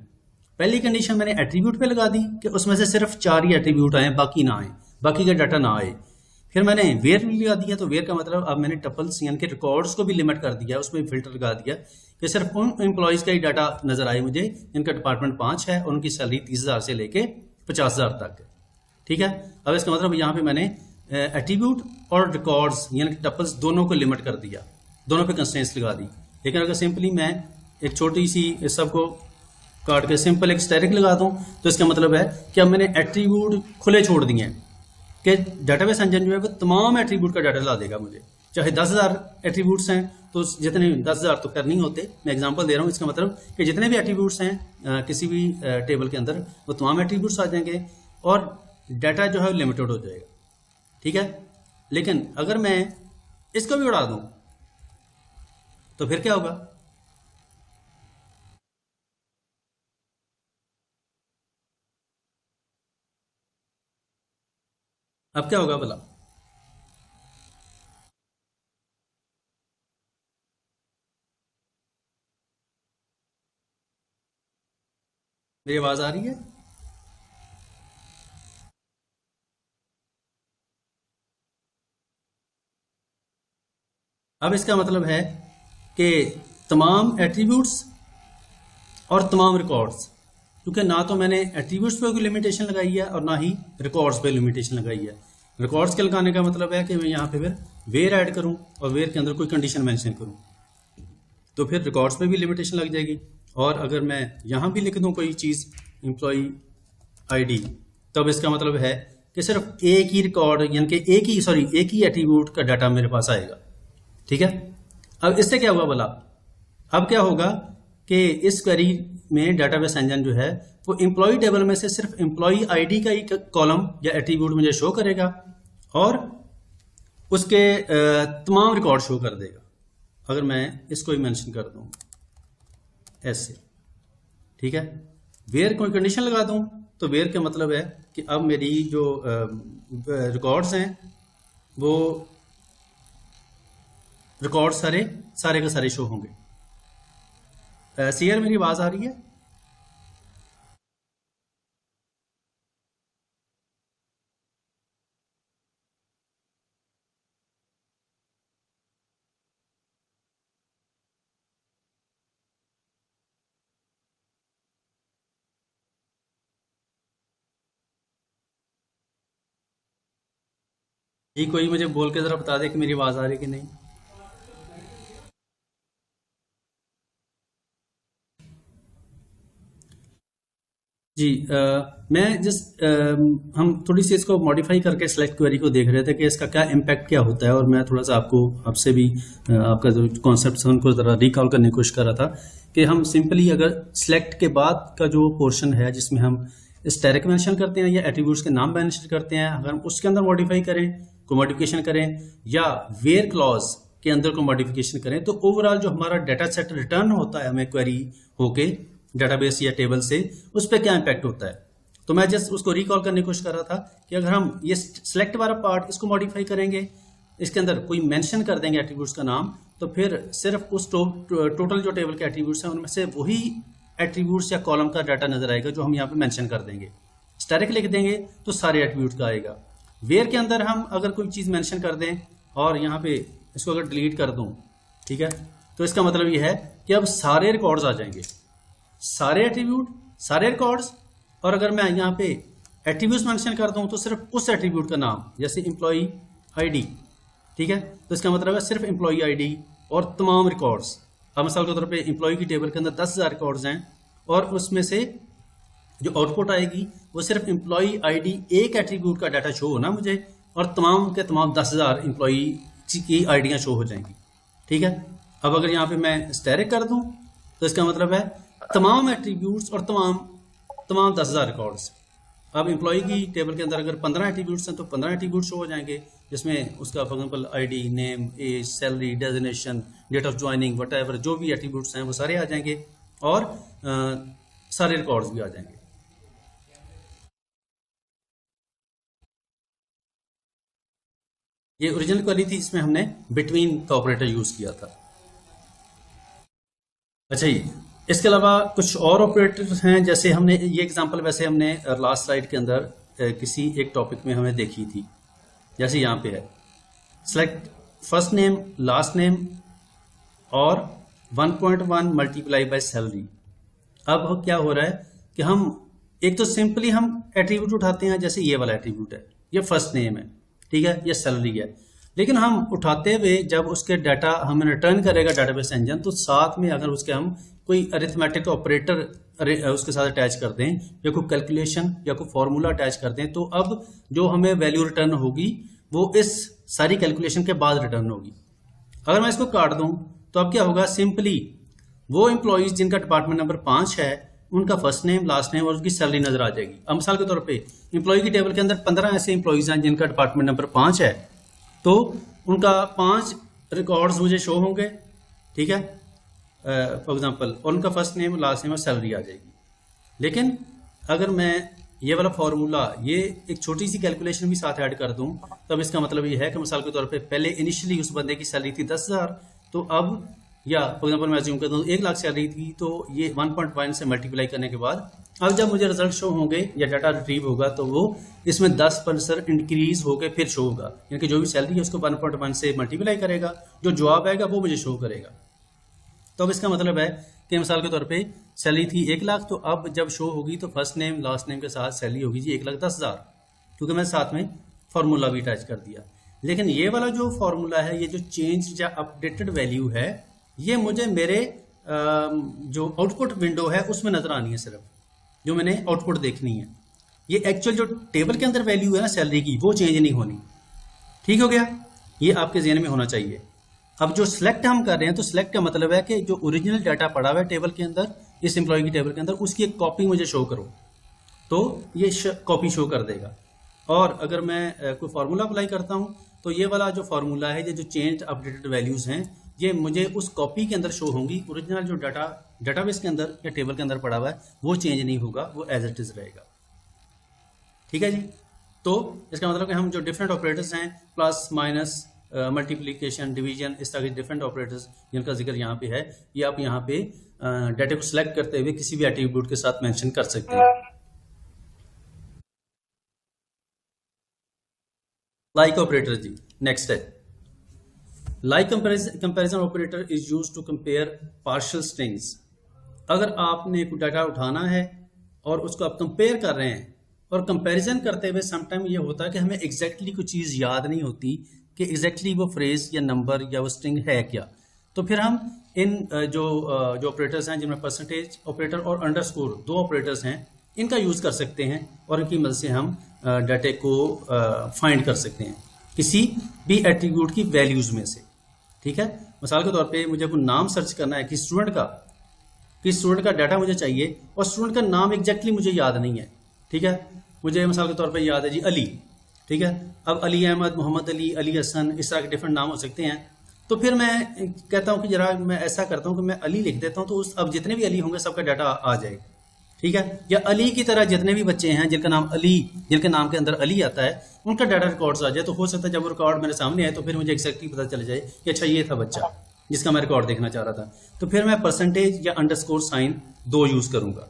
पहली कंडीशन मैंने एट्रीब्यूट पे लगा दी कि उसमें से सिर्फ 4 ही एट्रीब्यूट आए, बाकी ना आए, बाकी का डाटा ना आए। फिर मैंने वेयर भी लगा दिया, तो वेयर का मतलब अब मैंने टपल्स यानी कि रिकॉर्ड्स को भी लिमिट कर दिया, उसमें फिल्टर लगा दिया कि सिर्फ उन एम्प्लॉयज का ही डाटा नजर आए मुझे जिनका डिपार्टमेंट 5 है और उनकी सैलरी 30,000 से लेके 50,000 तक है, ठीक है। अब इसका मतलब यहाँ पे मैंने एट्रीब्यूट और रिकॉर्ड्स यानी कि टपल्स दोनों को लिमिट कर दिया, दोनों पे कंस्ट्रेंट्स लगा दी। लेकिन अगर सिंपली मैं एक छोटी सी इस सबको काट के सिंपल एक स्टैटिक लगा दूं, तो इसका मतलब है कि अब मैंने एट्रीब्यूट खुले छोड़ दिए हैं कि डाटाबेस इंजन जो है वो तमाम एट्रीब्यूट का डाटा ला देगा मुझे, चाहे 10,000 एट्रीब्यूट्स हैं तो जितने 10,000 तो कर नहीं होते, मैं एग्जांपल दे रहा हूँ। इसका मतलब कि जितने भी एट्रीब्यूट्स हैं किसी भी टेबल के अंदर, वो तमाम एट्रीब्यूट्स आ जाएंगे और डाटा जो है लिमिटेड हो जाएगा, ठीक है। लेकिन अगर मैं इसको भी उड़ा दूं तो फिर क्या होगा? अब क्या होगा भला? मेरी आवाज आ रही है? अब इसका मतलब है कि तमाम एट्रीब्यूट्स और तमाम रिकॉर्ड्स, क्योंकि ना तो मैंने एट्रीब्यूट्स पे कोई लिमिटेशन लगाई है और ना ही रिकॉर्ड्स पे लिमिटेशन लगाई है। रिकॉर्ड्स के लगाने का मतलब है कि मैं यहाँ पे फिर वेयर ऐड करूँ और वेयर के अंदर कोई कंडीशन मेंशन करूँ, तो फिर रिकॉर्ड्स पे भी लिमिटेशन लग जाएगी। और अगर मैं यहाँ भी लिख दूँ कोई चीज़ एम्प्लॉय आईडी, तब इसका मतलब है कि सिर्फ एक ही रिकॉर्ड यानी कि एक ही एट्रीब्यूट का डाटा मेरे पास आएगा, ठीक है। अब इससे क्या हुआ भला? अब क्या होगा कि इस क्वेरी में डाटाबेस इंजन जो है वो एम्प्लॉय टेबल में से सिर्फ एम्प्लॉय आईडी का ही कॉलम या एट्रीब्यूट मुझे शो करेगा और उसके तमाम रिकॉर्ड शो कर देगा। अगर मैं इसको ही मेंशन कर दूं ऐसे, ठीक है, वेयर कोई कंडीशन लगा दूं तो वेयर का मतलब है कि अब मेरी जो रिकॉर्ड्स हैं वो रिकॉर्ड सारे के सारे शो होंगे। सीआर मेरी आवाज आ रही है? जी कोई मुझे बोल के जरा बता दे कि मेरी आवाज आ रही है कि नहीं। जी मैं हम थोड़ी सी इसको मॉडिफाई करके सेलेक्ट क्वेरी को देख रहे थे कि इसका क्या इम्पैक्ट क्या होता है, और मैं थोड़ा सा आपसे भी आपका जो कॉन्सेप्ट है उनको ज़रा रिकॉल करने की कोशिश कर रहा था कि हम सिंपली अगर सिलेक्ट के बाद का जो पोर्शन है जिसमें हम स्टैटिक मेंशन करते हैं या एट्रीब्यूट्स के नाम मेंशन करते हैं, अगर हम उसके अंदर मॉडिफाई करें, कोई मॉडिफिकेशन करें या वेयर क्लॉज के अंदर कोई मॉडिफिकेशन करें, तो ओवरऑल जो हमारा डाटा सेट रिटर्न होता है हमें क्वेरी होके डेटाबेस या टेबल से, उस पर क्या इम्पैक्ट होता है। तो मैं जस्ट उसको रिकॉल करने की कोशिश कर रहा था कि अगर हम ये सिलेक्ट वाला पार्ट इसको मॉडिफाई करेंगे, इसके अंदर कोई मेंशन कर देंगे एट्रीब्यूट्स का नाम, तो फिर सिर्फ उस टोटल जो टेबल के एट्रीब्यूट्स हैं उनमें से वही एट्रीब्यूट्स या कॉलम का डाटा नजर आएगा जो हम यहाँ पे मेंशन कर देंगे। स्टैटिक लिख देंगे तो सारे एट्रीब्यूट्स का आएगा। वेयर के अंदर हम अगर कोई चीज़ मेंशन कर दें और यहाँ पे इसको अगर डिलीट कर दूँ, ठीक है, तो इसका मतलब ये है कि अब सारे रिकॉर्ड्स आ जाएंगे, सारे एट्रीब्यूट, सारे रिकॉर्ड्स। और अगर मैं यहाँ पे एट्रीब्यूट्स मेंशन कर दूं तो सिर्फ उस एट्रीब्यूट का नाम, जैसे एम्प्लॉय आईडी, ठीक है, तो इसका मतलब है सिर्फ एम्प्लॉय आईडी और तमाम रिकॉर्ड्स। अब मिसाल के तौर पे एम्प्लॉय की टेबल के अंदर 10,000 रिकॉर्ड्स हैं और उसमें से जो आउटपुट आएगी वो सिर्फ एम्प्लॉय आईडी एक एट्रीब्यूट का डाटा शो होना मुझे, और तमाम के तमाम 10,000 एम्प्लॉय की आईडियाँ शो हो जाएंगी, ठीक है। अब अगर यहाँ पे मैं स्टैटिक कर दूं तो इसका मतलब है तमाम एट्रीब्यूट्स और तमाम 10,000 रिकॉर्ड्स। अब एम्प्लॉय की टेबल के अंदर अगर 15 एट्रीब्यूट्स हैं तो 15 एट्रीब्यूट्स शो हो जाएंगे, जिसमें उसका for example ID, name, age, salary, designation, date of joining, whatever जो भी एट्रीब्यूट्स हैं वो सारे आ जाएंगे और सारे रिकॉर्ड्स भी आ जाएंगे। ये ओरिजिनल क्वेरी थी, इसमें हमने बिटवीन का ऑपरेटर यूज किया था। अच्छा जी, इसके अलावा कुछ और ऑपरेटर्स हैं, जैसे हमने ये एग्जांपल वैसे हमने लास्ट स्लाइड के अंदर किसी एक टॉपिक में हमने देखी थी, जैसे यहाँ पे है select first name, last name और 1.1 मल्टीप्लाई बाय सैलरी। अब क्या हो रहा है कि हम एक तो सिंपली हम एट्रीब्यूट उठाते हैं, जैसे ये वाला एट्रीब्यूट है, ये फर्स्ट नेम है, ठीक है, ये सैलरी है, लेकिन हम उठाते हुए जब उसके डाटा हमें रिटर्न करेगा डाटाबेस इंजन, तो साथ में अगर उसके हम कोई अरिथमेटिक ऑपरेटर उसके साथ अटैच कर दें या कोई कैलकुलेशन या कोई फॉर्मूला अटैच कर दें, तो अब जो हमें वैल्यू रिटर्न होगी वो इस सारी कैलकुलेशन के बाद रिटर्न होगी। अगर मैं इसको काट दूं तो अब क्या होगा, सिंपली वो एम्प्लॉयज जिनका डिपार्टमेंट नंबर 5 है उनका फर्स्ट नेम, लास्ट नेम और उनकी सैलरी नजर आ जाएगी। अब मिसाल के तौर पे एम्प्लॉय की टेबल के अंदर 15 ऐसे एम्प्लॉयज हैं जिनका डिपार्टमेंट नंबर 5 है, तो उनका 5 रिकॉर्ड्स मुझे शो होंगे, ठीक है, फॉर एग्जांपल, और उनका फर्स्ट नेम, लास्ट नेम और सैलरी आ जाएगी। लेकिन अगर मैं ये वाला फॉर्मूला, ये एक छोटी सी कैलकुलेशन भी साथ ऐड कर दूं, तब इसका मतलब ये है कि मिसाल के तौर पे पहले इनिशियली उस बंदे की सैलरी थी 10,000, तो अब या फॉर एग्जांपल मैं अज्यूम कर दूं 1 लाख सैलरी थी, तो ये 1.1 से मल्टीप्लाई करने के बाद अब जब मुझे रिजल्ट शो होंगे या डाटा रिट्रीव होगा तो वो इसमें 10% इंक्रीज होकर फिर शो होगा, यानी कि जो भी सैलरी है उसको 1.1 से मल्टीप्लाई करेगा, जो जवाब आएगा वो मुझे शो करेगा। तो अब इसका मतलब है कि मिसाल के तौर पे सैलरी थी 1 लाख, तो अब जब शो होगी तो फर्स्ट नेम लास्ट नेम के साथ सैलरी होगी जी 1,10,000, क्योंकि मैं साथ में फॉर्मूला भी अटैच कर दिया। लेकिन ये वाला जो फॉर्मूला है, ये जो चेंज या अपडेटेड वैल्यू है, ये मुझे मेरे जो आउटपुट विंडो है उसमें नजर आनी है, सिर्फ जो मैंने आउटपुट देखनी है। ये एक्चुअल जो टेबल के अंदर वैल्यू है ना सैलरी की, वो चेंज नहीं होनी। ठीक हो गया, ये आपके ज़हन में होना चाहिए। अब जो सिलेक्ट हम कर रहे हैं, तो सिलेक्ट का मतलब है कि जो ओरिजिनल डाटा पड़ा हुआ है टेबल के अंदर इस एम्प्लॉय की टेबल के अंदर, उसकी एक कॉपी मुझे शो करो, तो ये कॉपी शो कर देगा। और अगर मैं कोई फार्मूला अप्लाई करता हूँ तो ये वाला जो फार्मूला है, ये जो चेंज अपडेटेड वैल्यूज़ हैं, ये मुझे उस कॉपी के अंदर शो होंगी। ओरिजिनल जो डाटाबेस के अंदर या टेबल के अंदर पड़ा हुआ है वो चेंज नहीं होगा, वो एज इट इज़ रहेगा। ठीक है जी। तो इसका मतलब कि हम जो डिफरेंट ऑपरेटर्स हैं, प्लस माइनस मल्टीप्लिकेशन डिवीजन, इस तरह के डिफरेंट ऑपरेटर्स जिनका जिक्र यहाँ पे है, ये आप यहाँ पे डाटा को सिलेक्ट करते हुए किसी भी एट्रीब्यूट के साथ मेंशन कर सकते हैं। लाइक ऑपरेटर जी, नेक्स्ट है। Like comparison operator is used to compare partial strings. अगर आपने कोई डाटा उठाना है और उसको आप कंपेयर कर रहे हैं, और कंपैरिजन करते हुए समटाइम ये होता है कि हमें एग्जैक्टली कोई चीज़ याद नहीं होती कि एग्जैक्टली वो फ्रेज या नंबर या वो स्ट्रिंग है क्या, तो फिर हम इन जो ऑपरेटर्स हैं, जिनमें परसेंटेज ऑपरेटर और अंडरस्कोर दो ऑपरेटर्स हैं, इनका यूज़ कर सकते हैं और इनकी मदद से हम डाटे को फाइंड कर सकते हैं किसी भी एट्रीब्यूट की वैल्यूज़ में से। ठीक है, मिसाल के तौर पे मुझे कोई नाम सर्च करना है कि स्टूडेंट का डाटा मुझे चाहिए, और स्टूडेंट का नाम एग्जैक्टली मुझे याद नहीं है। ठीक है, मुझे मिसाल के तौर पे याद है जी अली। ठीक है, अब अली अहमद, मोहम्मद अली, अली हसन, इस तरह के डिफरेंट नाम हो सकते हैं। तो फिर मैं कहता हूँ कि जरा मैं ऐसा करता हूँ कि मैं अली लिख देता हूँ, तो उस अब जितने भी अली होंगे सबका डाटा आ जाएगा। ठीक है, या अली की तरह जितने भी बच्चे हैं जिनका नाम अली, जिनके नाम के अंदर अली आता है, उनका डाटा रिकॉर्ड्स आ जाए। तो हो सकता है जब वो रिकॉर्ड मेरे सामने आए तो फिर मुझे एक्जैक्टली पता चल जाए कि अच्छा ये था बच्चा जिसका मैं रिकॉर्ड देखना चाह रहा था। तो फिर मैं परसेंटेज या अंडरस्कोर साइन दो यूज़ करूँगा।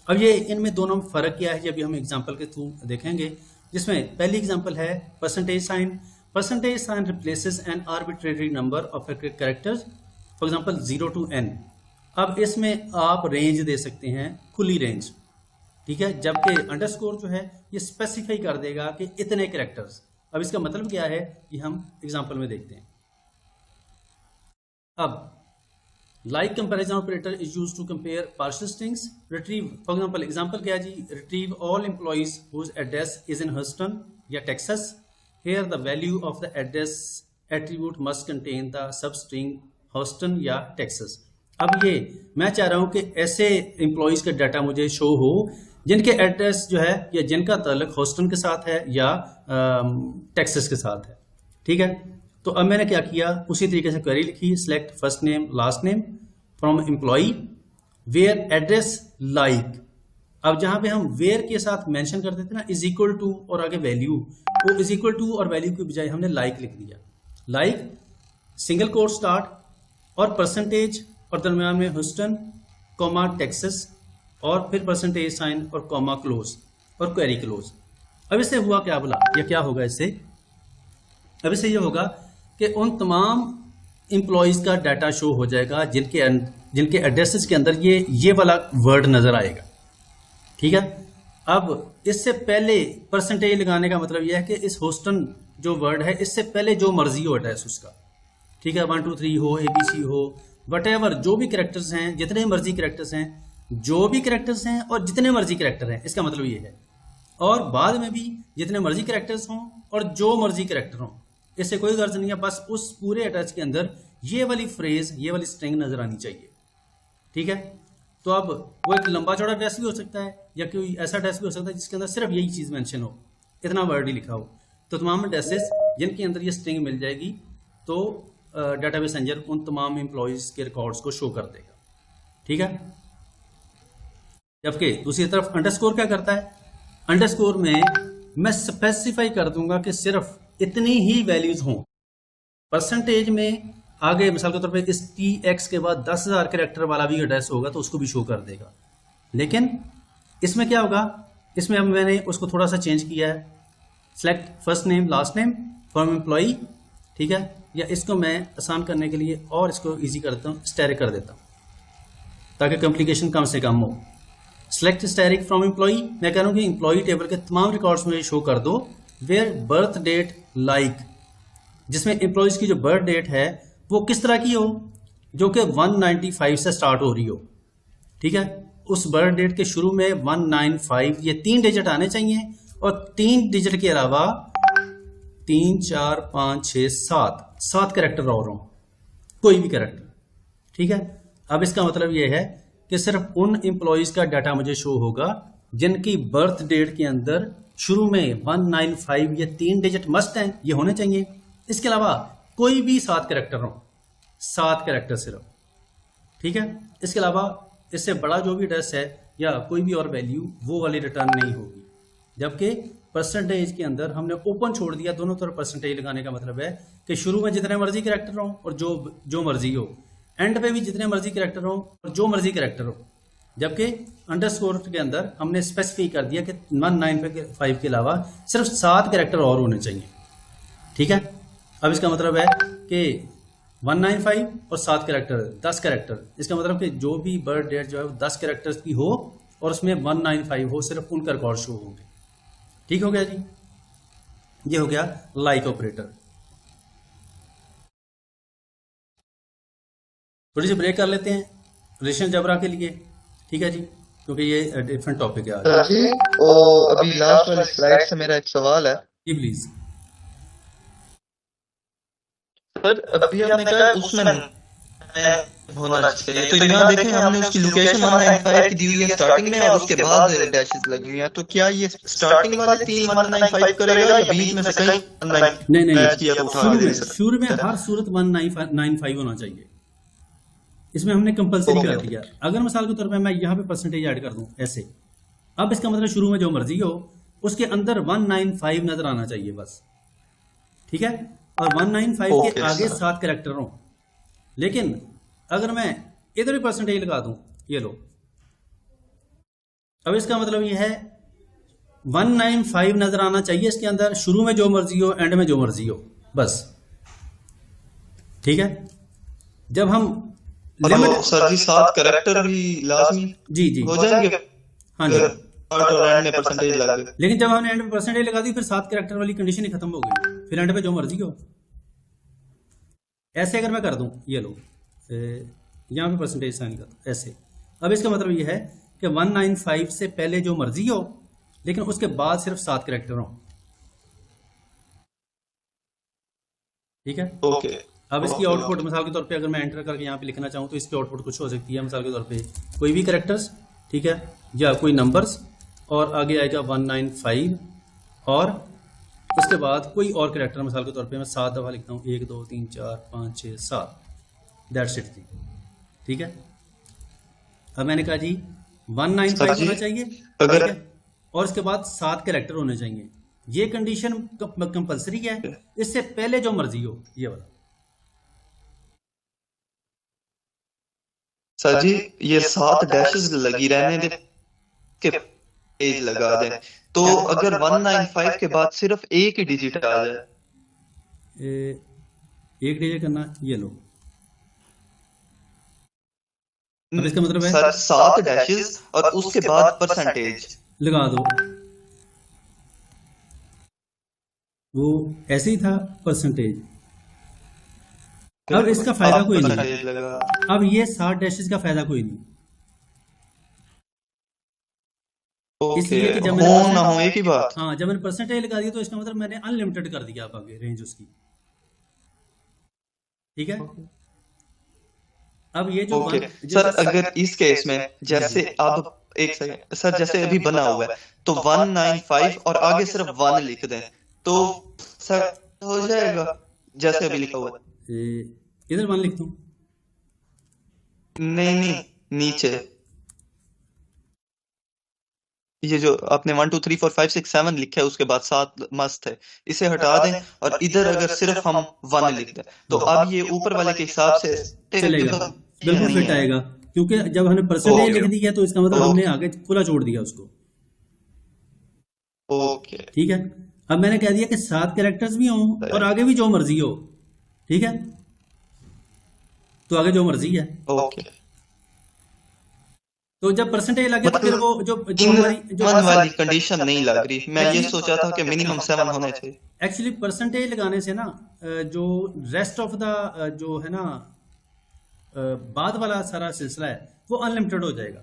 अब ये इनमें दोनों में फ़र्क क्या है, जब हम एग्जांपल के थ्रू देखेंगे, जिसमें पहली एग्जांपल है percentage sign. Percentage sign replaces an arbitrary number of characters, for example 0 to n। अब इसमें आप रेंज दे सकते हैं, खुली रेंज। ठीक है, जबकि अंडरस्कोर जो है ये स्पेसिफाई कर देगा कि इतने कैरेक्टर्स। अब इसका मतलब क्या है कि हम एग्जाम्पल में देखते हैं। अब like comparison operator is used to compare partial strings. Retrieve, for example, example क्या है जी, retrieve all employees whose address is in Houston या Texas. Here the value of the address attribute must contain the substring Houston या टेक्सास। अब ये मैं चाह रहा हूं कि ऐसे एम्प्लॉइज का डाटा मुझे शो हो जिनके एड्रेस जो है या जिनका ताल्लुक ह्यूस्टन के साथ है या टेक्सास के साथ है। ठीक है, तो अब मैंने क्या किया, उसी तरीके से क्वेरी लिखी, select first name last name from employee where address like. अब जहां पे हम वेयर के साथ मेंशन कर देते ना इज इक्वल टू और आगे वैल्यू, वो इज इक्वल टू और वैल्यू की बजाय हमने लाइक लिख दिया। लाइक सिंगल कोट स्टार्ट और परसेंटेज और दरम्यान में ह्यूस्टन कॉमा टेक्सास और फिर परसेंटेज साइन और कॉमा क्लोज और क्वेरी क्लोज। अब इससे हुआ क्या, बोला या क्या होगा इससे? अब इससे ये होगा कि उन तमाम एम्प्लॉयज़ का डाटा शो हो जाएगा जिनके एड्रेसेस के अंदर ये वाला वर्ड नज़र आएगा। ठीक है, अब इससे पहले परसेंटेज लगाने का मतलब यह है कि इस ह्यूस्टन जो वर्ड है, इससे पहले जो मर्जी हो एड्रेस उसका। ठीक है, 1 2 3 हो, ABC हो, वटेवर जो भी कैरेक्टर्स हैं, जितने मर्जी कैरेक्टर्स हैं, जो भी कैरेक्टर्स हैं और जितने मर्जी कैरेक्टर हैं, इसका मतलब ये है। और बाद में भी जितने मर्जी कैरेक्टर्स हों और जो मर्जी कैरेक्टर हों, इससे कोई गर्ज नहीं है, बस उस पूरे अटैच के अंदर ये वाली फ्रेज, ये वाली स्ट्रिंग नजर आनी चाहिए। ठीक है, तो अब वो एक लंबा चौड़ा टेस्ट भी हो सकता है या कोई ऐसा टेस्ट भी हो सकता है जिसके अंदर सिर्फ यही चीज़ मेंशन हो, इतना वर्ड ही लिखा हो। तो तमाम टेस्टेस जिनके अंदर ये स्ट्रिंग मिल जाएगी तो डाटाबेस इंजन उन तमाम एम्प्लॉयज़ के रिकॉर्ड्स को शो कर देगा। ठीक है, जबकि दूसरी तरफ अंडरस्कोर क्या करता है, अंडरस्कोर में मैं स्पेसिफाई कर दूंगा कि सिर्फ इतनी ही वैल्यूज हों। परसेंटेज में आगे मिसाल के तौर पे इस TX के बाद 10,000 कैरेक्टर वाला भी एड्रेस होगा तो उसको भी शो कर देगा। लेकिन इसमें क्या होगा, इसमें अब मैंने उसको थोड़ा सा चेंज किया है, select first name last name from employee. ठीक है, या इसको मैं आसान करने के लिए और इसको ईजी कर देता हूँ, स्टैरिक कर देता हूँ ताकि कॉम्प्लिकेशन कम से कम हो। सेलेक्ट स्टैरिक फ्रॉम एम्प्लॉई, मैं कह रहा हूँ कि एम्प्लॉई टेबल के तमाम रिकॉर्ड्स मुझे शो कर दो वेयर बर्थ डेट लाइक, जिसमें एम्प्लॉयज़ की जो बर्थ डेट है वो किस तरह की हो, जो कि 195 से स्टार्ट हो रही हो। ठीक है, उस बर्थ डेट के शुरू में 195 ये 3 डिजिट आने चाहिए और 3 डिजिट के अलावा 3 4 5 6 7 कैरेक्टर और हों, कोई भी कैरेक्टर। ठीक है, अब इसका मतलब ये है कि सिर्फ उन एम्प्लॉयज़ का डाटा मुझे शो होगा जिनकी बर्थ डेट के अंदर शुरू में 195 ये 3 डिजिट मस्ट हैं, ये होने चाहिए। इसके अलावा कोई भी 7 कैरेक्टर हो, 7 कैरेक्टर सिर्फ, ठीक है। इसके अलावा इससे बड़ा जो भी एड्रेस है या कोई भी और वैल्यू वो वाली रिटर्न नहीं होगी। जबकि परसेंटेज के अंदर हमने ओपन छोड़ दिया, दोनों तरफ परसेंटेज लगाने का मतलब है कि शुरू में जितने मर्जी कैरेक्टर हो और जो मर्जी हो, एंड पे भी जितने मर्जी कैरेक्टर हो और जो मर्जी कैरेक्टर हो। जबकि अंडरस्कोर के अंदर हमने स्पेसिफाई कर दिया कि 195 के अलावा सिर्फ 7 कैरेक्टर और होने चाहिए, ठीक है। अब इसका मतलब है कि 195 और 7 कैरेक्टर 10 कैरेक्टर, इसका मतलब कि जो भी बर्थ डेट जो है वो 10 कैरेक्टर्स की हो और उसमें 195 हो, सिर्फ उनका रिकॉर्ड शो होंगे। ठीक हो गया जी, ये हो गया लाइक ऑपरेटर। थोड़ी सी ब्रेक कर लेते हैं रिलेशन जबरा के लिए, ठीक है जी, क्योंकि ये डिफरेंट टॉपिक है आज। सर जी, और अभी लास्ट वाली स्लाइड से मेरा एक सवाल है। जी प्लीज। सर अभी आपने कहा उसमें होना चाहिए, तो यहाँ देखें हमने उसकी लोकेशन 195 की दी हुई है स्टार्टिंग में और उसके बाद डैशेस लगी हुई हैं, तो क्या ये स्टार्टिंग वाले 3 195 करेगा या बीच में से कहीं 195 नहीं किया तो उठा दे? शुरू में हर सूरत 195 होना चाहिए, इसमें हमने कंपलसरी कर दिया। अगर मिसाल के तौर पे मैं यहाँ पे परसेंटेज ऐड कर दूं ऐसे, अब इसका मतलब शुरू में जो मर्जी हो उसके अंदर 195 नजर आना चाहिए बस, ठीक है। और 195 के आगे 7 कैरेक्टर हो। लेकिन अगर मैं इधर भी परसेंटेज लगा दूं, ये लो, अब इसका मतलब ये है 195 नजर आना चाहिए इसके अंदर, शुरू में जो मर्जी हो, एंड में जो मर्जी हो, बस, ठीक है। जब हम लिमिट सर जी 7 कैरेक्टर भी लाजमी जी हो जाएंगे, हाँ जी, और एंड में परसेंटेज लगा दे। लेकिन जब हमने एंड में परसेंटेज लगा दी फिर 7 कैरेक्टर वाली कंडीशन ही खत्म हो गई, फिर एंड पे जो मर्जी हो। ऐसे अगर मैं कर दूं, ये लो, यहाँ पे परसेंटेज साइन कर दूं ऐसे, अब इसका मतलब ये है कि 195 से पहले जो मर्जी हो लेकिन उसके बाद सिर्फ 7 कैरेक्टर हो, ठीक है। ओके, अब इसकी आउटपुट मिसाल के तौर पे अगर मैं एंटर करके यहाँ पे लिखना चाहूँ तो इसकी आउटपुट कुछ हो सकती है, मिसाल के तौर पे कोई भी कैरेक्टर्स, ठीक है, या कोई नंबर्स, और आगे आएगा 195 और उसके बाद कोई और कैरेक्टर, मिसाल के तौर पे मैं 7 दफ़ा लिखता हूँ, 1 2 3 4 5 6 7, दैट्स इट जी, ठीक है। अब मैंने कहा जी 195 होना चाहिए अगर और उसके बाद 7 कैरेक्टर होने चाहिए, ये कंडीशन कंपलसरी है। इससे पहले जो मर्जी हो, ये वाला सर जी ये 7 डैशेस लगी रहने दे के पेज लगा दें, तो अगर 195 के बाद सिर्फ एक ही डिजिट आ जाए, एक डिजिट करना, ये लो, अब इसका मतलब है सर 7 डैशेस और उसके बाद परसेंटेज लगा दो, वो ऐसे ही था परसेंटेज। अब इसका फायदा कोई नहीं, अब ये 7 डैशेस का फायदा कोई नहीं, इसलिए कि जब मैंने ना हो एक ही बात, हाँ, जब मैंने परसेंटेज लगा दिया तो इसका मतलब मैंने अनलिमिटेड कर दिया आप आगे रेंज उसकी, ठीक है। अब ये जो सर अगर इस केस में जैसे अब एक सेकंड सर, जैसे अभी बना हुआ है तो 195 और आगे सिर्फ 1 लिख दें तो सर हो जाएगा जैसे अभी लिखा हुआ है? इधर 1 लिख दूं? नहीं, नीचे ये जो आपने 1 2 3 4 5 6 7 लिखा है उसके बाद 7 मस्त है, इसे हटा दें और इधर अगर सिर्फ हम 1 लिख दें तो अब ये ऊपर वाले के हिसाब से चलेगा, बिल्कुल फिट आएगा, क्योंकि जब हमने परसेंटेज लिख दिया तो इसका मतलब हमने आगे खुला छोड़ दिया उसको, ओके, ठीक है। अब मैंने कह दिया कि 7 कैरेक्टर्स भी हों और आगे भी जो मर्जी हो, ठीक है, तो आगे जो मर्जी है, ओके। तो जब परसेंटेज लगे तो फिर वो जो वाली कंडीशन नहीं लग रही, मैं ये सोचा था कि मिनिमम 7 होने चाहिए। एक्चुअली परसेंटेज लगाने से ना जो रेस्ट ऑफ द जो है ना बाद वाला सारा सिलसिला है वो अनलिमिटेड हो जाएगा,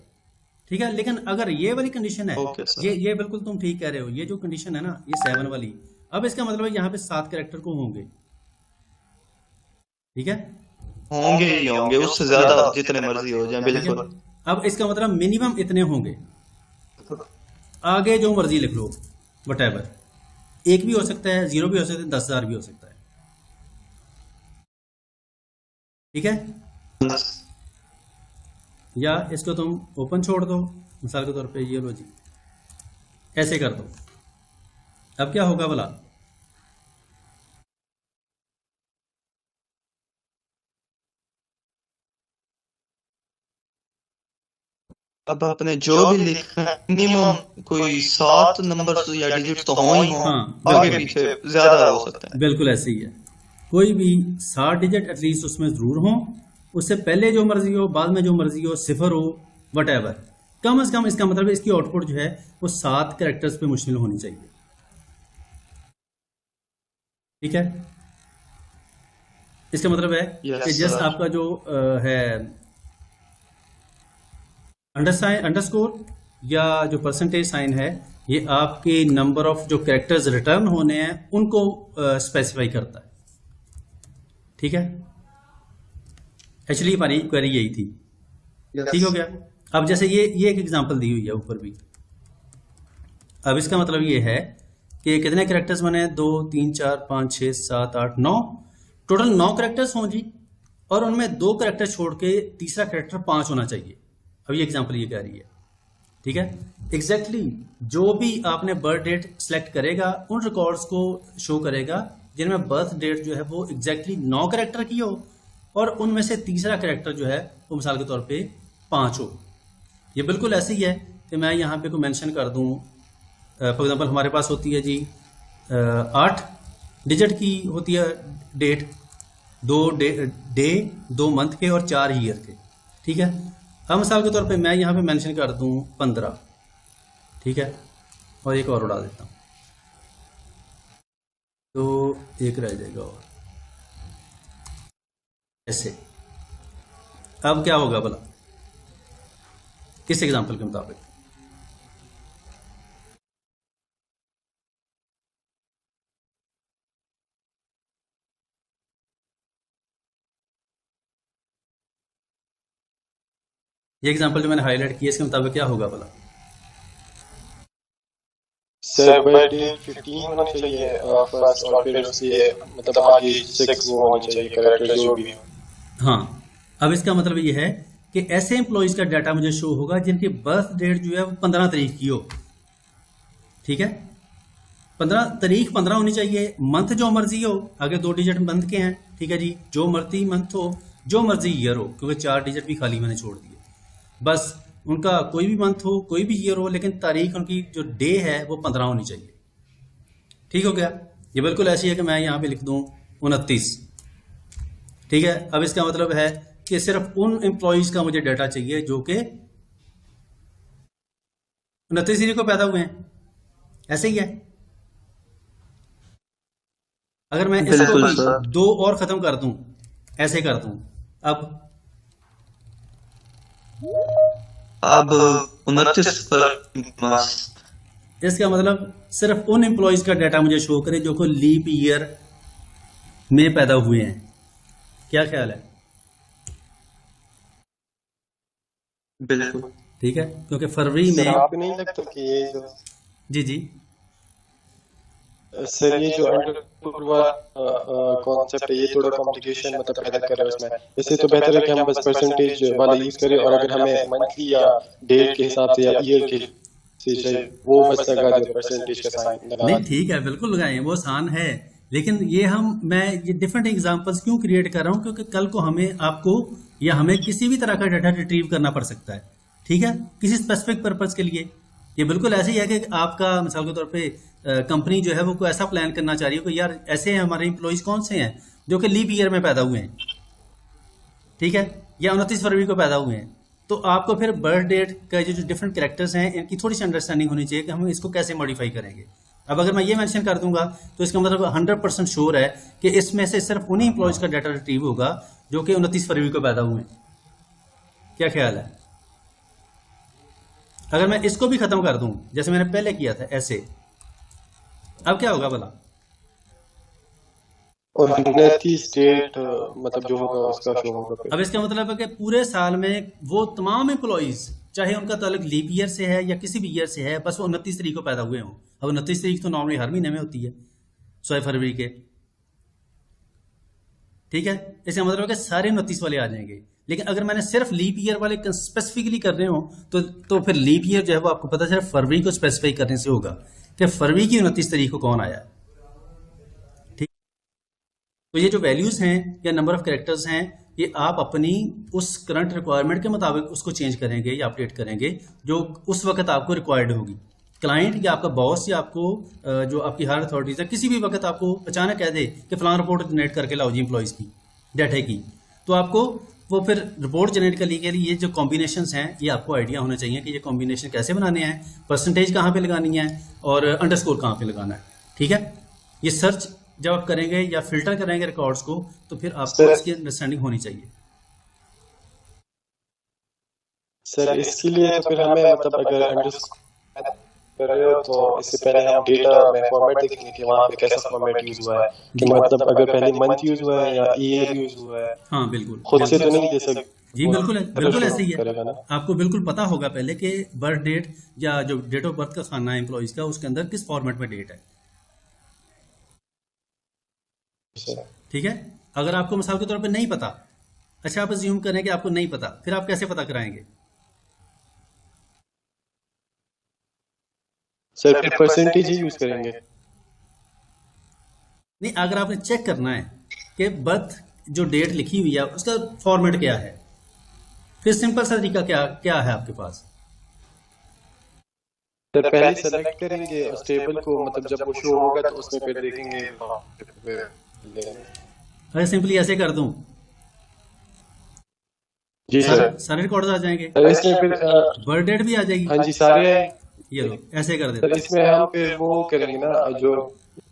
ठीक है। लेकिन अगर ये वाली कंडीशन है, ये बिल्कुल तुम ठीक कह रहे हो, ये जो कंडीशन है ना ये 7 वाली, अब इसका मतलब है यहाँ पे 7 कैरेक्टर को होंगे, ठीक है, होंगे ही होंगे, उससे ज्यादा जितने मर्जी हो जाए, बिल्कुल अब इसका मतलब मिनिमम इतने होंगे, आगे जो मर्जी लिख लो, वटेवर, एक भी हो सकता है, 0 भी हो सकता है, 10,000 भी हो सकता है। ठीक है, या इसको तुम ओपन छोड़ दो, मिसाल के तौर पे ये लो जी, ऐसे कर दो। अब क्या होगा भला? अब आपने जो भी लिखा है मिनिमम कोई 7 नंबर या डिजिट तो हो ही हो, हाँ, आगे बिल्कुल। पीछे ज्यादा हो सकता है। बिल्कुल ऐसे ही है, कोई भी 60 डिजिट एटलीस्ट उसमें जरूर हो, उससे पहले जो मर्जी हो, बाद में जो मर्जी हो, सिफर हो, वटेवर, कम से कम इसका मतलब है इसकी आउटपुट जो है वो 7 कैरेक्टर्स पे मुश्तमिल होनी चाहिए। ठीक है, इसका मतलब है Yes, कि जस्ट sir. आपका जो है अंडरस्कोर या जो परसेंटेज साइन है, ये आपके नंबर ऑफ जो कैरेक्टर्स रिटर्न होने हैं उनको स्पेसिफाई करता है। ठीक है, एक्चुअली हमारी क्वेरी यही थी। Yes. ठीक हो गया। अब जैसे ये एक एग्जांपल दी हुई है ऊपर भी, अब इसका मतलब ये है कि कितने कैरेक्टर्स बने? 2 3 4 5 6 7 8 9, टोटल 9 कैरेक्टर्स हों जी, और उनमें 2 कैरेक्टर छोड़ के तीसरा कैरेक्टर 5 होना चाहिए। अब ये एग्जांपल ये कह रही है। ठीक है, एग्जैक्टली जो भी आपने बर्थ डेट सेलेक्ट करेगा उन रिकॉर्ड्स को शो करेगा जिनमें बर्थ डेट जो है वो एग्जैक्टली 9 कैरेक्टर की हो, और उनमें से तीसरा कैरेक्टर जो है वो मिसाल के तौर पे 5 हो। ये बिल्कुल ऐसे ही है कि मैं यहाँ पे कोई मेंशन कर दूँ, फॉर एग्जांपल हमारे पास होती है जी 8 डिजिट की होती है डेट, 2 डे 2 मंथ के और 4 ईयर के। ठीक है, अब मिसाल के तौर पे मैं यहाँ पे मेंशन कर दूँ 15। ठीक है, और एक और उड़ा देता हूँ तो एक रह जाएगा और ऐसे। अब क्या होगा भला इस एग्जांपल के मुताबिक? ये एग्जांपल जो मैंने हाईलाइट किया इसके मुताबिक क्या होगा भला? सर बर्थडे 15 होना चाहिए फर्स्ट, और फिर उसके मतलब आगे 6 वो होने चाहिए कैरेक्टर जो भी हो। हाँ, अब इसका मतलब ये है कि ऐसे एम्प्लॉयज का डाटा मुझे शो होगा जिनकी बर्थ डेट जो है वो 15 तारीख की हो। ठीक है, 15 तारीख 15 होनी चाहिए, मंथ जो मर्जी हो, आगे 2 डिजिट मंथ के हैं। ठीक है जी, जो मर्जी मंथ हो, जो मर्जी ईयर हो, क्योंकि 4 डिजिट भी खाली मैंने छोड़ दिए। बस उनका कोई भी मंथ हो, कोई भी ईयर हो, लेकिन तारीख उनकी जो डे है वो 15 होनी चाहिए। ठीक हो गया, ये बिल्कुल ऐसी है कि मैं यहाँ पे लिख दूँ 29। ठीक है, अब इसका मतलब है कि सिर्फ उन एम्प्लॉयज का मुझे डाटा चाहिए जो कि 29 को पैदा हुए हैं। ऐसे ही है। अगर मैं इसको बिल्कुल भी सर। 2 और खत्म कर दूं, ऐसे कर दूं, अब 29 पर इसका मतलब सिर्फ उन एम्प्लॉयज का डाटा मुझे शो करे जो को लीप ईयर में पैदा हुए हैं। क्या ख्याल है? बिल्कुल ठीक है, क्योंकि फरवरी सर में आपको नहीं लगता कि ये जो जी जी सर ये जो अंडरस्कोर वाला कॉन्सेप्ट है ये थोड़ा कॉम्प्लिकेशन मतलब पैदा कर रहा है उसमें। इससे तो बेहतर है कि हम बस परसेंटेज वाला यूज करें, और अगर हमें मंथली या डेट के हिसाब से या ईयर के से चाहिए वो बस लगा दे परसेंटेज का साइन लगा नहीं, दे। ठीक है, बिल्कुल लगाएं, वो आसान है। लेकिन मैं ये डिफरेंट एग्जांपल्स क्यों क्रिएट कर रहा हूं? क्योंकि कल को हमें आपको या हमें किसी भी तरह का डाटा रिट्रीव करना पड़ सकता है। ठीक है, किसी स्पेसिफिक पर्पज के लिए। ये बिल्कुल ऐसे ही है कि आपका मिसाल के तौर पे कंपनी जो है वो कोई ऐसा प्लान करना चाह रही है कि यार ऐसे हमारे एम्प्लॉयज कौन से हैं जो कि लीप ईयर में पैदा हुए हैं। ठीक है, या 29 फरवरी को पैदा हुए हैं, तो आपको फिर बर्थ डेट का जो डिफरेंट कैरेक्टर्स हैं इनकी थोड़ी सी अंडरस्टैंडिंग होनी चाहिए कि हम इसको कैसे मॉडिफाई करेंगे। अब अगर मैं ये मेंशन कर दूंगा तो इसका मतलब 100% श्योर है कि इसमें से सिर्फ उन्हीं एम्प्लॉयज का डाटा रिट्रीव होगा जो कि 29 फरवरी को पैदा हुए हैं। क्या ख्याल है? अगर मैं इसको भी खत्म कर दूं जैसे मैंने पहले किया था ऐसे, अब क्या होगा भला? और 29 डेट मतलब जो होगा उसका शो होगा फिर। अब इसका मतलब है कि पूरे साल में वो तमाम एम्प्लॉइज, चाहे उनका ताल्लुक लीप ईयर से है या किसी भी ईयर से है, बस वो 29 तारीख को पैदा हुए हों। अब 29 तारीख तो नॉर्मली हर महीने में होती है, 16 फरवरी के, ठीक है। इसका मतलब है कि सारे 29 वाले आ जाएंगे। लेकिन अगर मैंने सिर्फ लीप ईयर वाले स्पेसिफिकली करने हो तो फिर लीप ईयर जो है वो आपको पता सिर्फ फरवरी को स्पेसिफाई करने से होगा कि फरवरी की 29 तारीख को कौन आया है, ठीक। तो ये जो वैल्यूज हैं या नंबर ऑफ कैरेक्टर्स हैं, ये आप अपनी उस करंट रिक्वायरमेंट के मुताबिक उसको चेंज करेंगे या अपडेट करेंगे जो उस वक्त आपको रिक्वायर्ड होगी। क्लाइंट या आपका बॉस या आपको जो आपकी हायर अथॉरिटीज है, किसी भी वक्त आपको अचानक कह दे कि फलां रिपोर्ट जनरेट करके लाओ जी एम्प्लॉइज की डाटा की, तो आपको वो फिर रिपोर्ट जनरेट करने के लिए ये जो कॉम्बिनेशंस हैं ये आपको आइडिया होना चाहिए कि ये कॉम्बिनेशन कैसे बनाने हैं, परसेंटेज कहाँ पे लगानी है और अंडरस्कोर कहाँ पे लगाना है, ठीक है। ये सर्च जब आप करेंगे या फिल्टर करेंगे रिकॉर्ड्स को तो फिर आपको इसकी अंडरस्टैंडिंग होनी चाहिए। सर इसके लिए तो फिर हमें मतलब अगर अंडरस्कोर कर रहे हो तो इससे पहले हम डेटा में फॉर्मेट देखेंगे कि वहाँ पे कैसा फॉर्मेट यूज हुआ है, कि मतलब अगर पहले मंथ यूज हुआ है या ईयर यूज हुआ है। हाँ बिल्कुल, खुद से तो नहीं दे सकते जी, बिल्कुल बिल्कुल ऐसे ही है। करेगा ना। आपको बिल्कुल पता होगा पहले कि बर्थ डेट या जो डेट ऑफ बर्थ का खाना है एम्प्लॉइज का, उसके अंदर किस फॉर्मेट में डेट है, ठीक है। अगर आपको मिसाल के तौर पे नहीं पता, अच्छा आप अज्यूम करें कि आपको नहीं पता, फिर आप कैसे पता कराएंगे? सर फिर परसेंटेज ही यूज करेंगे। नहीं, अगर आपने चेक करना है कि बर्थ जो डेट लिखी हुई है उसका फॉर्मेट क्या है, फिर सिंपल सा तरीका क्या है आपके पास? सर पहले सेलेक्ट करेंगे उस टेबल को, मतलब जब वो शो होगा तो उसमें फिर देखेंगे। अरे सिंपली ऐसे कर दूं, जी सर, सारे रिकॉर्ड्स आ जाएंगे, इसमें फिर बर्थ डेट भी आ जाएगी। हाँ जी सारे, ये लो ऐसे कर सर देते इसमें हम फिर वो करेंगे ना जो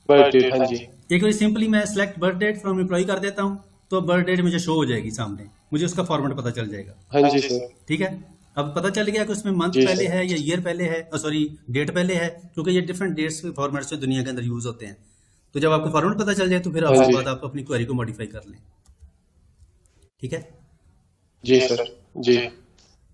बर्थ डेट। हाँ जी एक बार सिंपली मैं select birth date from employee कर देता हूँ तो बर्थ डेट मुझे शो हो जाएगी सामने, मुझे उसका फॉर्मेट पता चल जाएगा। हाँ जी सर, ठीक है, अब पता चल गया कि उसमें मंथ जी पहले सर। है या ईयर पहले है, सॉरी डेट पहले है, क्योंकि ये डिफरेंट डेट्स के फॉर्मेट से दुनिया के अंदर यूज होते हैं। तो जब आपको फॉर्मेट पता चल जाए तो फिर हाँ उसके जी। बाद आप अपनी क्वेरी को मॉडिफाई कर लें, ठीक है। जी सर जी।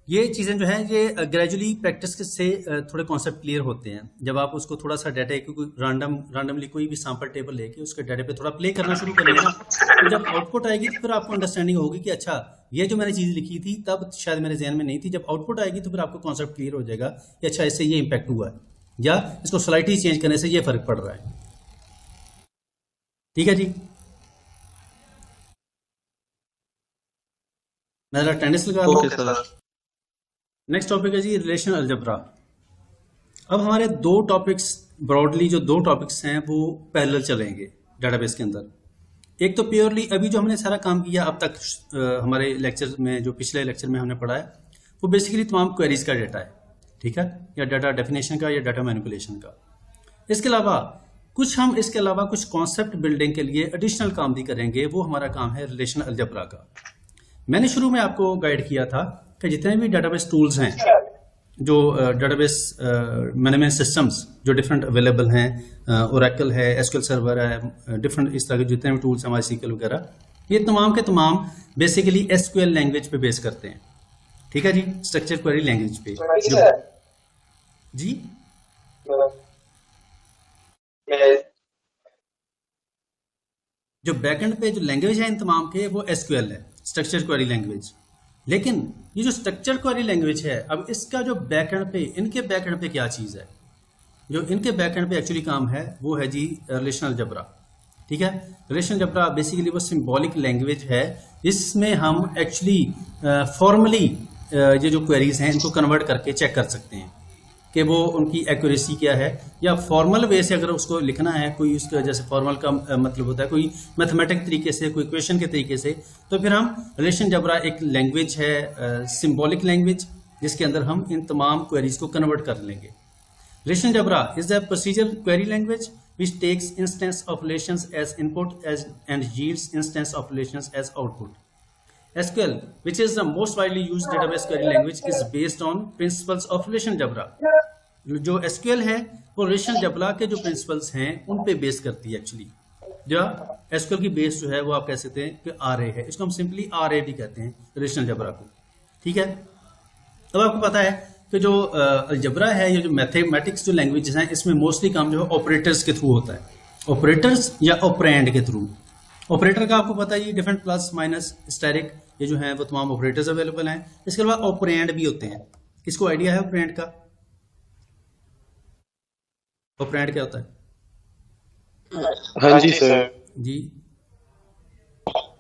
ये चीज़ें जो है ये ग्रेजुअली प्रैक्टिस से थोड़े कॉन्सेप्ट क्लियर होते हैं। जब आप उसको थोड़ा सा डाटा रैंडमली कोई भी सैंपल टेबल लेके उसके डाटा पे थोड़ा प्ले करना शुरू करेंगे ना, तो जब आउटपुट आएगी तो फिर आपको अंडरस्टैंडिंग होगी कि अच्छा ये जो मैंने चीज़ लिखी थी तब शायद मेरे जहन में नहीं थी, जब आउटपुट आएगी तो फिर आपको कॉन्सेप्ट क्लियर हो जाएगा कि अच्छा इससे ये इम्पैक्ट हुआ है या इसको स्लाइटली चेंज करने से ये फर्क पड़ रहा है, ठीक है जी। मैं जरा टेनिस लगा दूं। Okay sir. नेक्स्ट टॉपिक है जी रिलेशनल अलजेब्रा। अब हमारे दो टॉपिक्स ब्रॉडली जो दो टॉपिक्स हैं वो पैरेलल चलेंगे डेटाबेस के अंदर। एक तो प्योरली अभी जो हमने सारा काम किया अब तक हमारे लेक्चर में, जो पिछले लेक्चर में हमने पढ़ा है, वो बेसिकली तमाम क्वेरीज का डेटा है, ठीक है, या डाटा डेफिनेशन का या डाटा मैनिपुलेशन का। इसके अलावा कुछ कॉन्सेप्ट बिल्डिंग के लिए एडिशनल काम भी करेंगे, वो हमारा काम है रिलेशनल अलजेब्रा का। मैंने शुरू में आपको गाइड किया था कि जितने भी डेटाबेस टूल्स हैं, जो डेटाबेस मैनेजमेंट सिस्टम्स जो डिफरेंट अवेलेबल हैं, ओरेकल है, एसक्यूएल सर्वर है, डिफरेंट इस तरह के जितने भी टूल्स हैं, माईसीक्वल वगैरह, ये तमाम के तमाम बेसिकली एसक्यूएल लैंग्वेज पे बेस करते हैं, ठीक है जी, स्ट्रक्चर क्वेरी लैंग्वेज पे जी। जो बैकएंड पे जो लैंग्वेज है इन तमाम के वो एसक्यूएल है, स्ट्रक्चर क्वेरी लैंग्वेज। लेकिन ये जो स्ट्रक्चर क्वेरी लैंग्वेज है, अब इसका जो बैकएंड पे, इनके बैकएंड पे क्या चीज़ है, जो इनके बैकएंड पे एक्चुअली काम है वो है जी रिलेशनल अलजेब्रा, ठीक है। रिलेशनल अलजेब्रा बेसिकली वो सिंबॉलिक लैंग्वेज है, इसमें हम एक्चुअली फॉर्मली ये जो क्वेरीज हैं इनको कन्वर्ट करके चेक कर सकते हैं कि वो उनकी एक्यूरेसी क्या है, या फॉर्मल वे से अगर उसको लिखना है, कोई उसका जैसे फॉर्मल का मतलब होता है कोई मैथमेटिक तरीके से, कोई क्वेश्चन के तरीके से, तो फिर हम रिलेशन अलजेब्रा एक लैंग्वेज है, सिंबॉलिक लैंग्वेज, जिसके अंदर हम इन तमाम क्वेरीज को कन्वर्ट कर लेंगे। Relation algebra is the procedure query language which takes instance of relations as input and yields instance of relations as output. SQL, which is the most widely used database query language, is based on principles of relation algebra. जो SQL है वो रिलेशन अलजेब्रा के जो प्रिंसिपल्स हैं उन पे बेस करती है एक्चुअली। जो एसक्यूएल की बेस जो है वो आप कह सकते हैं कि आरए है, इसको हम सिंपली आरए भी कहते हैं रिलेशनल अलजेब्रा को। ठीक है, अब आपको पता है कि जो अलजेब्रा है, ये जो मैथमेटिक्स जो लैंग्वेजेस हैं, इसमें मोस्टली काम जो है ऑपरेटर्स के थ्रू होता है, ऑपरेटर्स या ऑपरेंड के थ्रू। ऑपरेटर का आपको पता है, ये डिफरेंट प्लस माइनस स्टेरिक ये जो है वो तमाम ऑपरेटर्स अवेलेबल हैं। इसके अलावा ऑपरेंड भी होते हैं। किसको आइडिया है ऑपरेंड का? ऑपरेंड क्या होता है? हाँ जी सर। जी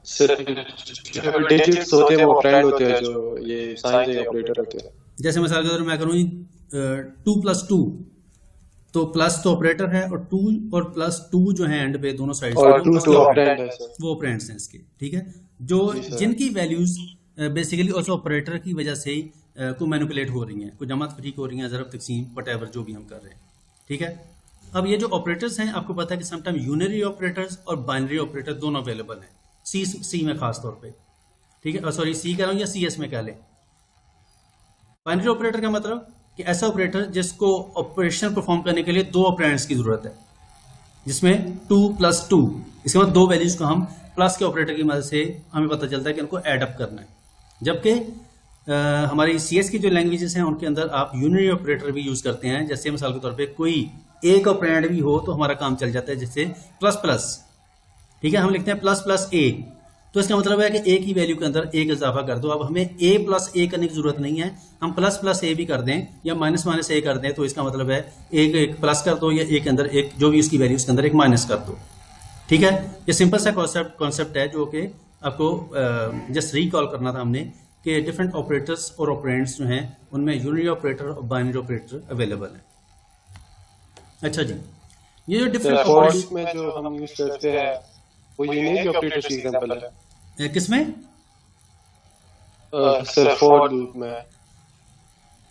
सर जो डिजिट्स होते हैं वो ऑपरेंड होते हैं, जो ये साइन के ऑपरेटर होते हैं। जैसे मिसाल के तौर पर मैं करूँ 2+2, तो प्लस तो ऑपरेटर है और 2 और +2 जो है एंड पे दोनों साइड और 2 तो ऑपरेंड है सर। वो ऑपरेंड्स हैं इसके। ठीक है, जो जिनकी वैल्यूज बेसिकली उस ऑपरेटर की वजह से को मैनिपुलेट हो रही हैं, कोई जमा तफरीक हो रही हैं, ज़रब तकसीम वटेवर जो भी हम कर रहे हैं। ठीक है, अब ये जो ऑपरेटर्स हैं आपको पता है कि समटाइम यूनरी ऑपरेटर्स और बाइनरी ऑपरेटर दोनों अवेलेबल हैं, सी में खास तौर पे। ठीक है, सॉरी सी कह रहा हूँ या CS में कह लें। बाइनरी ऑपरेटर का मतलब कि ऐसा ऑपरेटर जिसको ऑपरेशन परफॉर्म करने के लिए 2 ऑपरेंड्स की जरूरत है, जिसमें 2+2, इसके बाद 2 वैल्यूज को हम प्लस के ऑपरेटर की मदद से हमें पता चलता है कि उनको एड अप करना है। जबकि हमारी CS की जो लैंग्वेजेस हैं उनके अंदर आप यूनरी ऑपरेटर भी यूज करते हैं। जैसे मिसाल के तौर पे कोई एक ऑपरेंड भी हो तो हमारा काम चल जाता है, जैसे प्लस प्लस। ठीक है, हम लिखते हैं ++A, तो इसका मतलब है कि A की वैल्यू के अंदर एक इजाफा कर दो। अब हमें A+A करने की जरूरत नहीं है, हम ++A भी कर दें या -A कर दें, तो इसका मतलब है एक प्लस कर दो या A के अंदर एक जो भी उसकी वैल्यू उसके अंदर एक माइनस कर दो। ठीक है, ये सिंपल सा कॉन्सेप्ट है जो कि आपको जस्ट रिकॉल करना था हमने कि डिफरेंट ऑपरेटर्स और ऑपरेंड्स जो हैं उनमें यूनरी ऑपरेटर और बाइनरी ऑपरेटर अवेलेबल हैं। अच्छा जी, ये जो डिफरेंट फॉर लूप में जो हम यूज करते हैं वो यूनिक ऑपरेटर की एग्जांपल है। किसमें? सर फॉर लूप में।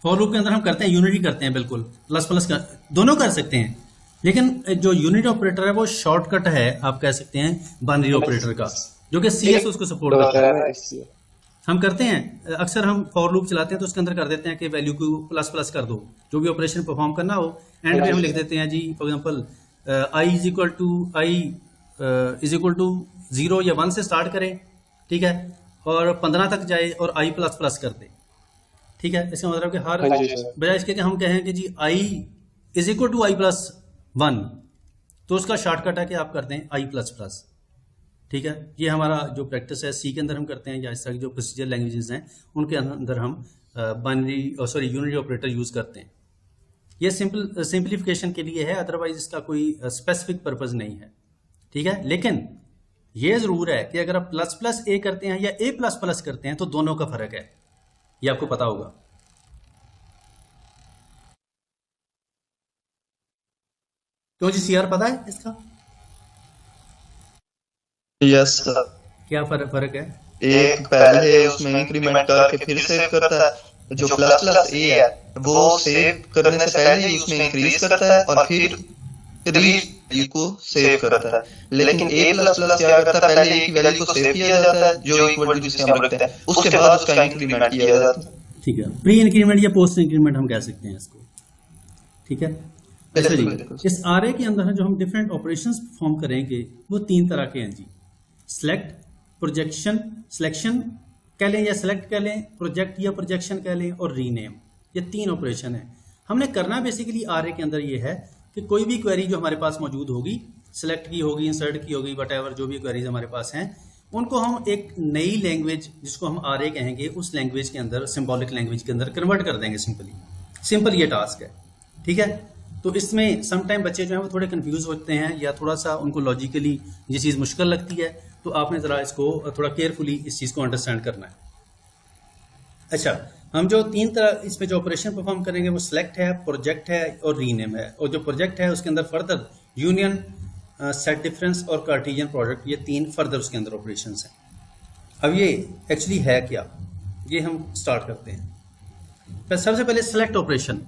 फॉर लूप के अंदर हम करते हैं यूनिटी करते हैं, बिल्कुल प्लस प्लस का दोनों कर सकते हैं, लेकिन जो यूनिट ऑपरेटर है वो शॉर्टकट है आप कह सकते हैं बाइनरी ऑपरेटर का, जो कि CS उसको सपोर्ट करता है। हम करते हैं अक्सर हम फॉर लूप चलाते हैं तो उसके अंदर कर देते हैं कि वैल्यू को प्लस प्लस कर दो, जो भी ऑपरेशन परफॉर्म करना हो एंड में हम लिख देते हैं जी for example I is equal to 0 या 1 से स्टार्ट करें। ठीक है, और 15 तक जाए और I प्लस प्लस कर दे। ठीक है, इसका मतलब कि हर बजाय इसके कि हम कहें कि जी I is equal to I+1, तो उसका शॉर्टकट है कि आप करते हैं I++। ठीक है, ये हमारा जो प्रैक्टिस है C के अंदर हम करते हैं, या इस तरह की जो प्रोसीजर लैंग्वेजेस हैं उनके अंदर हम यूनिटी ऑपरेटर यूज करते हैं। ये सिंपलीफिकेशन के लिए है, अदरवाइज इसका कोई स्पेसिफिक पर्पज नहीं है। ठीक है, लेकिन ये जरूर है कि अगर आप ++A करते हैं या A++ करते हैं तो दोनों का फर्क है, ये आपको पता होगा। क्यों जी, CR पता है इसका? Yes sir. क्या फर्क है? एक पहले उसमें इंक्रीमेंट करके फिर सेव करता है, जो ++A है वो सेव करने से पहले ही उसमें इंक्रीज करता है और फिर वैल्यू को सेव करता है। लेकिन A++ क्या करता है, पहले A की वैल्यू को सेव किया जाता है जो इक्वल टू जिसे हम रखते हैं, उसके बाद उसका इंक्रीमेंट किया जाता है। ठीक है, प्री इंक्रीमेंट या पोस्ट इंक्रीमेंट हम कह सकते हैं इसको। ठीक है, अच्छा जी, इस आरए के अंदर जो हम डिफरेंट ऑपरेशंस परफॉर्म करेंगे वो 3 तरह के हैं जी। सिलेक्ट, प्रोजेक्शन, सिलेक्शन कह लें या सिलेक्ट कह लें, प्रोजेक्ट या प्रोजेक्शन कह लें, और रीनेम, ये 3 ऑपरेशन है। हमने करना बेसिकली आरए के अंदर ये है कि कोई भी क्वेरी जो हमारे पास मौजूद होगी, सिलेक्ट की होगी, इंसर्ट की होगी, वटएवर जो भी क्वेरीज हमारे पास हैं, उनको हम एक नई लैंग्वेज जिसको हम आरए कहेंगे उस लैंग्वेज के अंदर, सिंबॉलिक लैंग्वेज के अंदर कन्वर्ट कर देंगे। सिंपल ये टास्क है। ठीक है, तो इसमें समटाइम बच्चे जो हैं वो थोड़े कंफ्यूज होते हैं या थोड़ा सा उनको लॉजिकली ये चीज़ मुश्किल लगती है, तो आपने ज़रा इसको थोड़ा केयरफुली इस चीज़ को अंडरस्टैंड करना है। अच्छा, हम जो 3 तरह इसमें जो ऑपरेशन परफॉर्म करेंगे वो सिलेक्ट है, प्रोजेक्ट है और रीनेम है। और जो प्रोजेक्ट है उसके अंदर फर्दर यूनियन, सेट डिफरेंस और कार्टेशियन प्रोडक्ट, ये 3 फर्दर उसके अंदर ऑपरेशंस हैं। अब ये एक्चुअली है क्या, ये हम स्टार्ट करते हैं। फिर सबसे पहले सिलेक्ट ऑपरेशन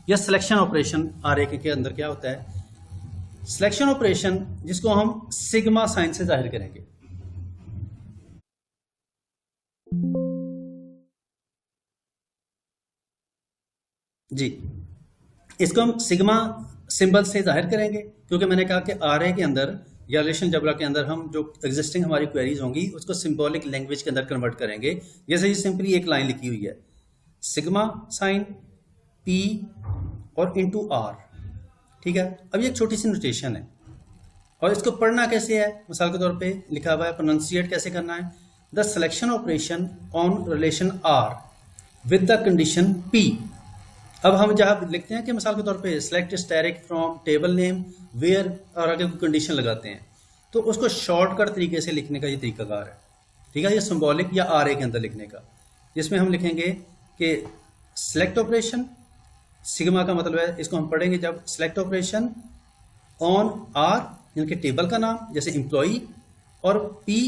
या सिलेक्शन ऑपरेशन आरए के अंदर क्या होता है। सिलेक्शन ऑपरेशन जिसको हम सिग्मा साइन से जाहिर करेंगे। जी, इसको हम सिग्मा सिंबल से जाहिर करेंगे क्योंकि मैंने कहा कि आरए के अंदर या रिलेशन जबरा के अंदर हम जो एग्जिस्टिंग हमारी क्वेरीज होंगी उसको सिंबॉलिक लैंग्वेज के अंदर कन्वर्ट करेंगे। जैसे ये सिंपली एक लाइन लिखी हुई है, सिग्मा साइन पी और इंटू आर, ठीक है। अब ये एक छोटी सी नोटेशन है और इसको पढ़ना कैसे है, मिसाल के तौर पे लिखा हुआ है, प्रोनाउंसिएट कैसे करना है, the selection operation on relation R with the condition P. अब हम जहाँ लिखते हैं कि मिसाल के तौर पे select static from table name where और आगे कोई कंडीशन लगाते हैं, तो उसको शॉर्टकट तरीके से लिखने का ये तरीकाकार है, ठीक है। ये सिंबॉलिक या आर ए के अंदर लिखने का, जिसमें हम लिखेंगे कि सेलेक्ट ऑपरेशन, सिग्मा का मतलब है, इसको हम पढ़ेंगे जब सेलेक्ट ऑपरेशन ऑन आर यानी कि टेबल का नाम जैसे एम्प्लॉई, और पी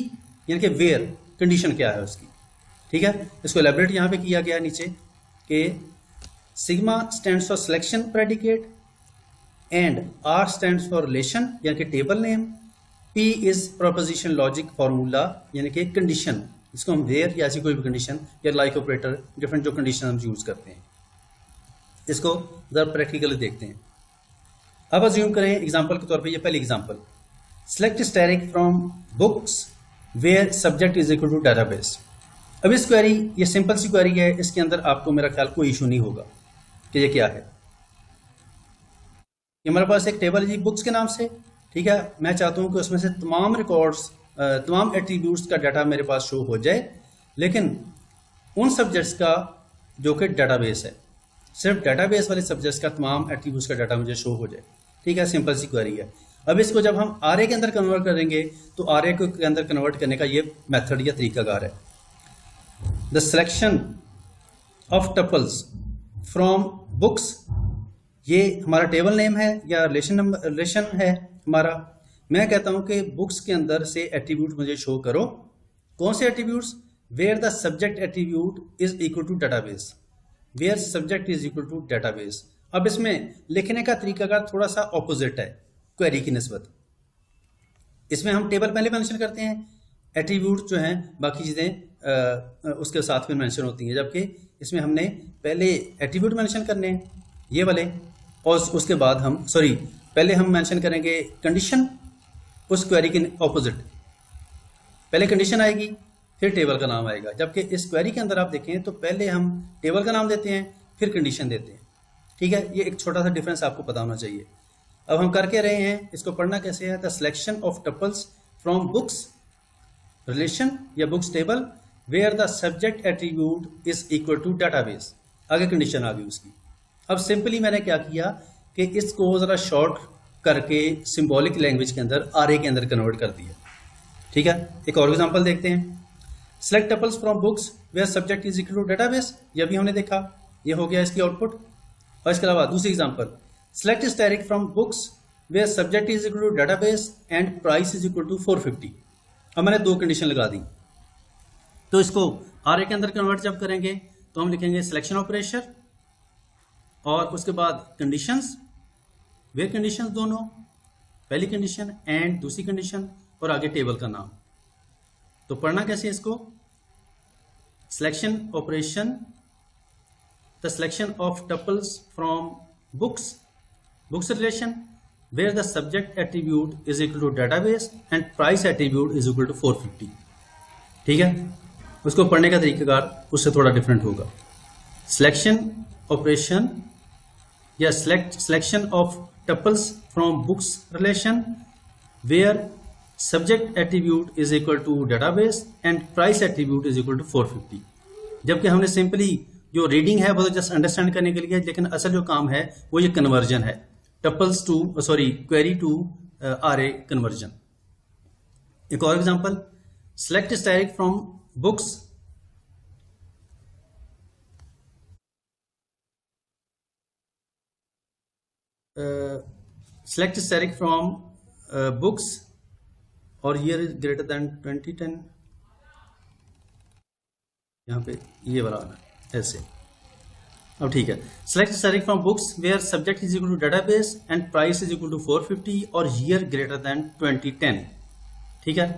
यानी कि वेयर कंडीशन क्या है उसकी, ठीक है। इसको एलेबरेट यहाँ पे किया गया नीचे कि sigma stands for selection predicate and R stands for relation यानी कि table name, P is proposition logic formula यानी कि कंडीशन, इसको हम वेयर या ऐसी कोई भी कंडीशन या लाइक ऑपरेटर डिफरेंट जो कंडीशन हम यूज करते हैं, इसको जरा प्रैक्टिकली देखते हैं। अब अज्यूम करें एग्जांपल के तौर पे, ये पहली example, select static from books where subject is equal to database. अब इस क्वेरी, ये सिंपल सी क्वेरी है, इसके अंदर आपको मेरा ख्याल कोई इशू नहीं होगा कि ये क्या है। ये हमारे पास एक टेबल है जी बुक्स के नाम से, ठीक है। मैं चाहता हूं कि उसमें से तमाम रिकॉर्ड्स, तमाम एट्रीब्यूट्स का डाटा मेरे पास शो हो जाए, लेकिन उन सब्जेक्ट्स का जो कि डाटाबेस है, सिर्फ डाटाबेस वाले सब्जेक्ट्स का तमाम एट्रीब्यूट्स का डाटा मुझे शो हो जाए, ठीक है। सिंपल सी क्वेरी है। अब इसको जब हम आर ए के अंदर कन्वर्ट करेंगे तो आर ए के अंदर कन्वर्ट करने का ये मेथड या तरीकाकार है। The selection of tuples from books, ये हमारा टेबल नेम है या रिलेशन है हमारा। मैं कहता हूं कि बुक्स के अंदर से एट्रीब्यूट मुझे शो करो, कौन से attributes, where the subject attribute is equal to database, where subject is equal to database. अब इसमें लिखने का तरीकाकार थोड़ा सा ऑपोजिट है क्वेरी की निस्बत। इसमें हम टेबल पहले मेंशन करते हैं, एट्रीब्यूट जो हैं बाकी चीज़ें उसके साथ में मेंशन होती हैं, जबकि इसमें हमने पहले एट्रीब्यूट मेंशन करने हैं ये वाले, और उसके बाद हम पहले हम मेंशन करेंगे कंडीशन, उस क्वेरी के ऑपोजिट, पहले कंडीशन आएगी फिर टेबल का नाम आएगा। जबकि इस क्वेरी के अंदर आप देखें तो पहले हम टेबल का नाम देते हैं फिर कंडीशन देते हैं, ठीक है। ये एक छोटा सा डिफरेंस आपको पता होना चाहिए। अब हम करके रहे हैं, इसको पढ़ना कैसे है, the selection of tuples from books relation या books table where the subject attribute is equal to database, आगे कंडीशन आ गई उसकी। अब सिंपली मैंने क्या किया कि इसको ज़रा शॉर्ट करके सिंबॉलिक लैंग्वेज के अंदर आर ए के अंदर कन्वर्ट कर दिया, ठीक है। एक और एग्जांपल देखते हैं, select tuples from books where subject is equal to database, ये भी हमने देखा, ये हो गया इसकी आउटपुट। और इसके अलावा दूसरी example, select static from books where subject is equal to database and price is equal to 450। अब मैंने दो कंडीशन लगा दी, तो इसको आर ए के अंदर कन्वर्ट जब करेंगे तो हम लिखेंगे सिलेक्शन ऑपरेशन और उसके बाद कंडीशंस, वे कंडीशंस दोनों, पहली कंडीशन एंड दूसरी कंडीशन, और आगे टेबल का नाम। तो पढ़ना कैसे इसको, selection operation, the selection of tuples from books relation where the subject attribute is equal to database and price attribute is equal to 450, ठीक है। उसको पढ़ने का तरीकाकार उससे थोड़ा डिफरेंट होगा। सिलेक्शन ऑपरेशन या selection of tuples from books relation where subject attribute is equal to database and price attribute is equal to 450। जबकि हमने सिंपली जो रीडिंग है वो तो जस्ट अंडरस्टैंड करने के लिए, लेकिन असल जो काम है वो ये कन्वर्जन है, tuples to query to R A conversion. एक और example, select static from books select static from books और year is greater than 2010, यहाँ पे ये वाला आना ऐसे। अब ठीक है, select static from books where subject is equal to database and price is equal to 450 और year greater than 2010, ठीक है।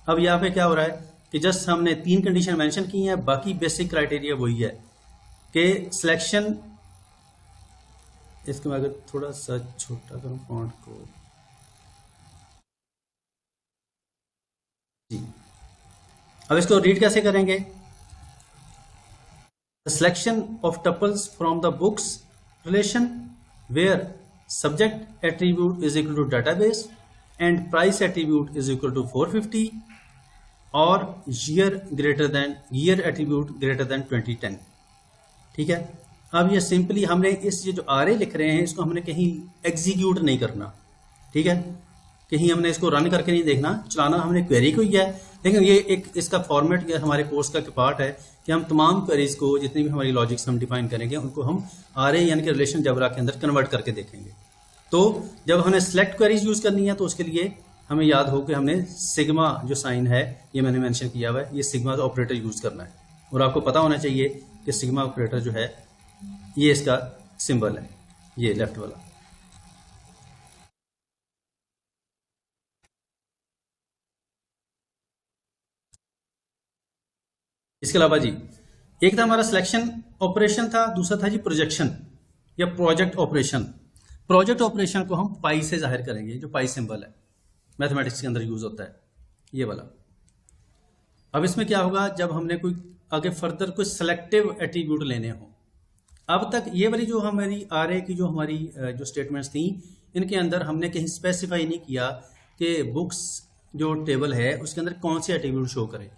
अब यहाँ पे क्या हो रहा है कि जस्ट हमने तीन कंडीशन मेंशन की हैं, बाकी बेसिक क्राइटेरिया वही है कि सिलेक्शन, इसको मैं अगर थोड़ा सा छोटा करूं फॉन्ट को, अब इसको रीड कैसे करेंगे? The selection of tuples from the books relation where subject attribute is equal to database and price attribute is equal to 450 or year attribute greater than 2010. ठीक है, अब ये सिंपली हमने इस ये जो आरे लिख रहे हैं इसको हमने कहीं एग्जीक्यूट नहीं करना, ठीक है, कहीं हमने इसको रन करके नहीं देखना, चलाना हमने क्वेरी को ही है। लेकिन ये एक इसका फॉर्मेट ये हमारे कोर्स का पार्ट है कि हम तमाम क्वेरीज को जितनी भी हमारी लॉजिक्स हम डिफाइन करेंगे उनको हम आरए यानी कि रिलेशन जबरा के अंदर कन्वर्ट करके देखेंगे। तो जब हमें सेलेक्ट क्वेरीज यूज करनी है तो उसके लिए हमें याद हो कि हमने सिग्मा जो साइन है ये मैंने मेंशन किया हुआ है, ये सिग्मा ऑपरेटर यूज करना है और आपको पता होना चाहिए कि सिग्मा ऑपरेटर जो है ये इसका सिंबल है, ये लेफ्ट वाला। इसके अलावा जी एक था हमारा सिलेक्शन ऑपरेशन था, दूसरा था जी प्रोजेक्शन या प्रोजेक्ट ऑपरेशन। प्रोजेक्ट ऑपरेशन को हम पाई से जाहिर करेंगे, जो पाई सिंबल है मैथमेटिक्स के अंदर यूज होता है ये वाला। अब इसमें क्या होगा, जब हमने कोई आगे फर्दर कोई सेलेक्टिव एट्रीब्यूट लेने हो, अब तक ये वाली जो हमारी आरए की जो हमारी जो स्टेटमेंट्स थी इनके अंदर हमने कहीं स्पेसिफाई नहीं किया कि बुक्स जो टेबल है उसके अंदर कौन से एट्रीब्यूट शो करें।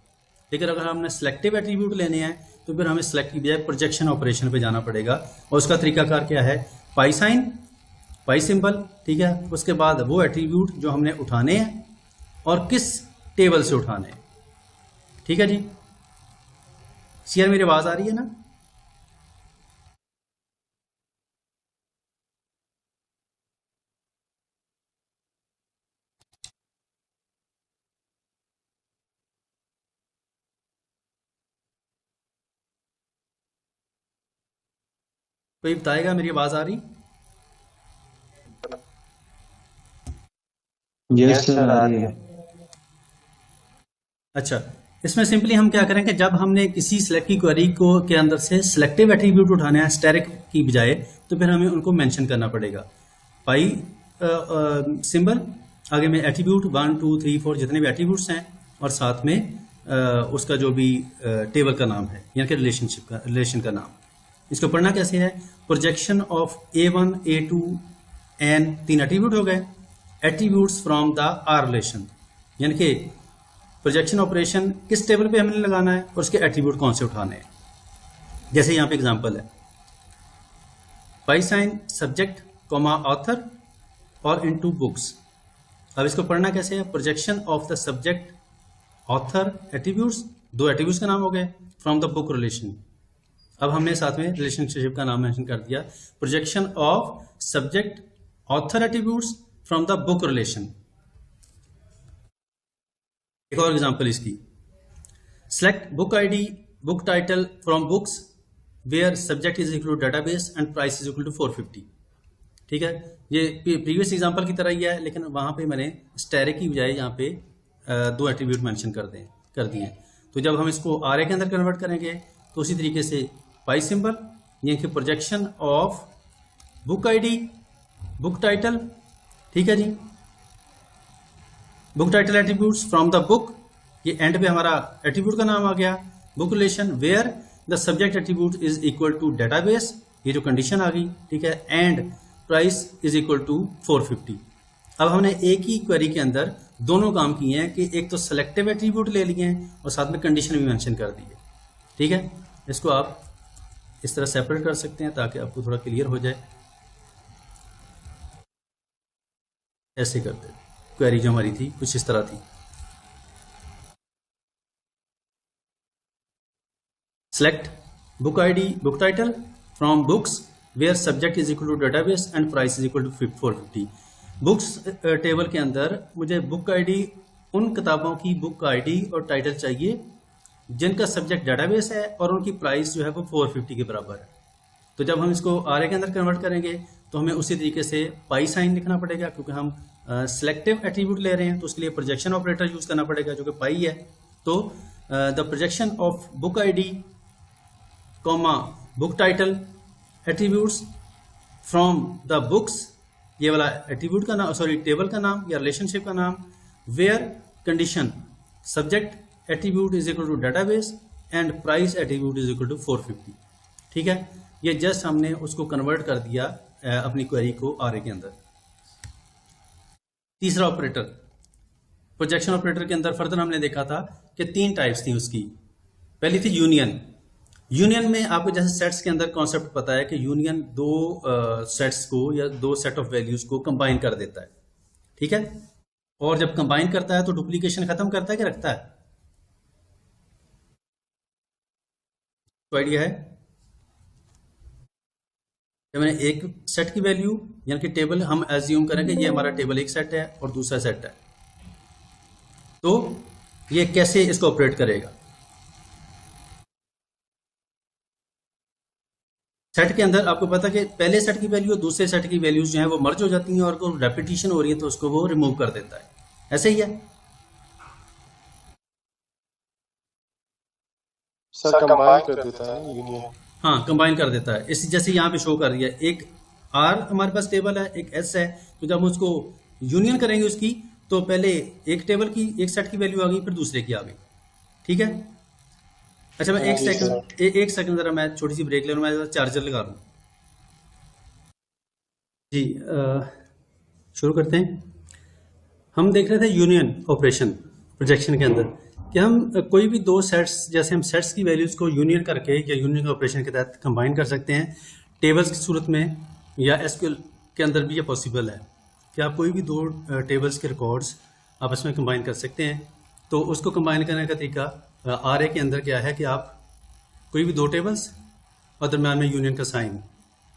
लेकिन अगर हमने सेलेक्टिव एट्रीब्यूट लेने हैं तो फिर हमें सेलेक्ट की बजाय प्रोजेक्शन ऑपरेशन पे जाना पड़ेगा और उसका तरीकाकार क्या है, पाई साइन, पाई सिंबल, ठीक है। उसके बाद वो एट्रीब्यूट जो हमने उठाने हैं और किस टेबल से उठाने हैं, ठीक है जी। सीआर मेरी आवाज आ रही है ना? कोई बताएगा मेरी आवाज आ रही? यस सर, आ रही है। अच्छा, इसमें सिंपली हम क्या करेंगे, जब हमने किसी सिलेक्ट की क्वेरी को के अंदर से सिलेक्टिव एट्रीब्यूट उठाना है स्टैटिक की बजाय, तो फिर हमें उनको मेंशन करना पड़ेगा। पाई सिंबल, आगे में एट्रीब्यूट 1 2 3 4 जितने भी एट्रीब्यूट्स हैं और साथ में उसका जो भी टेबल का नाम है यानी कि रिलेशन का नाम। इसको पढ़ना कैसे है, projection of A1 A2 N, 3 attribute हो गए, attributes from the R relation, यानी कि प्रोजेक्शन ऑपरेशन किस टेबल पे हमने लगाना है और उसके एट्रीब्यूट कौन से उठाने हैं। जैसे यहाँ पे एग्जांपल है, pi sine subject comma author और इनटू बुक्स। अब इसको पढ़ना कैसे है, projection of the subject author attributes, 2 attributes का नाम हो गए, फ्रॉम द बुक रिलेशन। अब हमने साथ में रिलेशनशिप का नाम मेंशन कर दिया, projection of subject author attributes from the book relation. एक और एग्जांपल इसकी, select book ID book title from books where subject is equal to database and price is equal to 450। ठीक है, ये प्रीवियस एग्जांपल की तरह ही है, लेकिन वहां पे मैंने स्टैटिक की बजाय यहाँ पे 2 एट्रीब्यूट मेंशन कर दिए। तो जब हम इसको आरए के अंदर कन्वर्ट करेंगे तो उसी तरीके से पाई सिंबल यानी कि projection of book ID book title, ठीक है जी, book title attributes from the book, ये एंड पे हमारा एट्रीब्यूट का नाम आ गया, book relation where the subject attribute is equal to database, ये जो कंडीशन आ गई, ठीक है, and price is equal to 450। अब हमने एक ही क्वेरी के अंदर दोनों काम किए हैं कि एक तो सेलेक्टिव एट्रीब्यूट ले लिए हैं और साथ में कंडीशन भी मेंशन कर दी है, ठीक है। इसको आप इस तरह सेपरेट कर सकते हैं ताकि आपको थोड़ा क्लियर हो जाए। ऐसे करते, क्वेरी जो हमारी थी कुछ इस तरह थी, select book ID book title from books where subject is equal to database and price is equal to 450। Books table के अंदर मुझे बुक आईडी, उन किताबों की बुक आईडी और टाइटल चाहिए जिनका सब्जेक्ट डेटाबेस है और उनकी प्राइस जो है वो 450 के बराबर है। तो जब हम इसको आरए के अंदर कन्वर्ट करेंगे तो हमें उसी तरीके से पाई साइन लिखना पड़ेगा, क्योंकि हम सेलेक्टिव एट्रीब्यूट ले रहे हैं तो उसके लिए प्रोजेक्शन ऑपरेटर यूज करना पड़ेगा जो कि पाई है। तो the projection of book ID comma book title attributes from the books, ये वाला एट्रीब्यूट का नाम, सॉरी टेबल का नाम या रिलेशनशिप का नाम, where condition subject attribute is equal to database and price attribute is equal to 450। ठीक है, ये जस्ट हमने उसको कन्वर्ट कर दिया अपनी क्वेरी को आरए के अंदर। तीसरा ऑपरेटर, प्रोजेक्शन ऑपरेटर के अंदर फर्दर हमने देखा था कि 3 टाइप्स थी उसकी। पहली थी यूनियन। यूनियन में आपको जैसे सेट्स के अंदर कॉन्सेप्ट पता है कि यूनियन 2 सेट्स को या 2 सेट ऑफ वैल्यूज को कंबाइन कर देता है। ठीक है, और जब कंबाइन करता है तो डुप्लीकेशन खत्म करता है कि रखता है? तो आइडिया है, जब मैंने एक सेट की वैल्यू यानी कि टेबल हम एज्यूम करेंगे ये हमारा टेबल एक सेट है और दूसरा सेट है, तो ये कैसे इसको ऑपरेट करेगा? सेट के अंदर आपको पता कि पहले सेट की वैल्यू और दूसरे सेट की वैल्यूज जो है वो मर्ज हो जाती हैं और कोई रेपिटेशन हो रही है तो उसको वो रिमूव कर देता है। ऐसे ही है सर, कंबाइन कर देता है यूनियन। हाँ, कंबाइन कर देता है। इस जैसे यहाँ पे शो कर रही है, एक आर हमारे पास टेबल है, एक एस है, तो जब हम उसको यूनियन करेंगे उसकी तो पहले एक टेबल की एक सेट की वैल्यू आ गई, फिर दूसरे की आ गई। ठीक है, अच्छा मैं एक सेकंड जरा मैं छोटी सी ब्रेक ले लूँ, मैं चार्जर लगा लूँ। जी शुरू करते हैं। हम देख रहे थे यूनियन ऑपरेशन प्रोजेक्शन के अंदर कि हम कोई भी 2 सेट्स, जैसे हम सेट्स की वैल्यूज को यूनियन करके या यूनियन ऑपरेशन के तहत कंबाइन कर सकते हैं टेबल्स की सूरत में, या एसक्यूएल के अंदर भी ये पॉसिबल है कि आप कोई भी 2 टेबल्स के रिकॉर्ड्स आपस में कंबाइन कर सकते हैं। तो उसको कंबाइन करने का तरीका आरए के अंदर क्या है कि आप कोई भी 2 टेबल्स और दरम्यान में यूनियन का साइन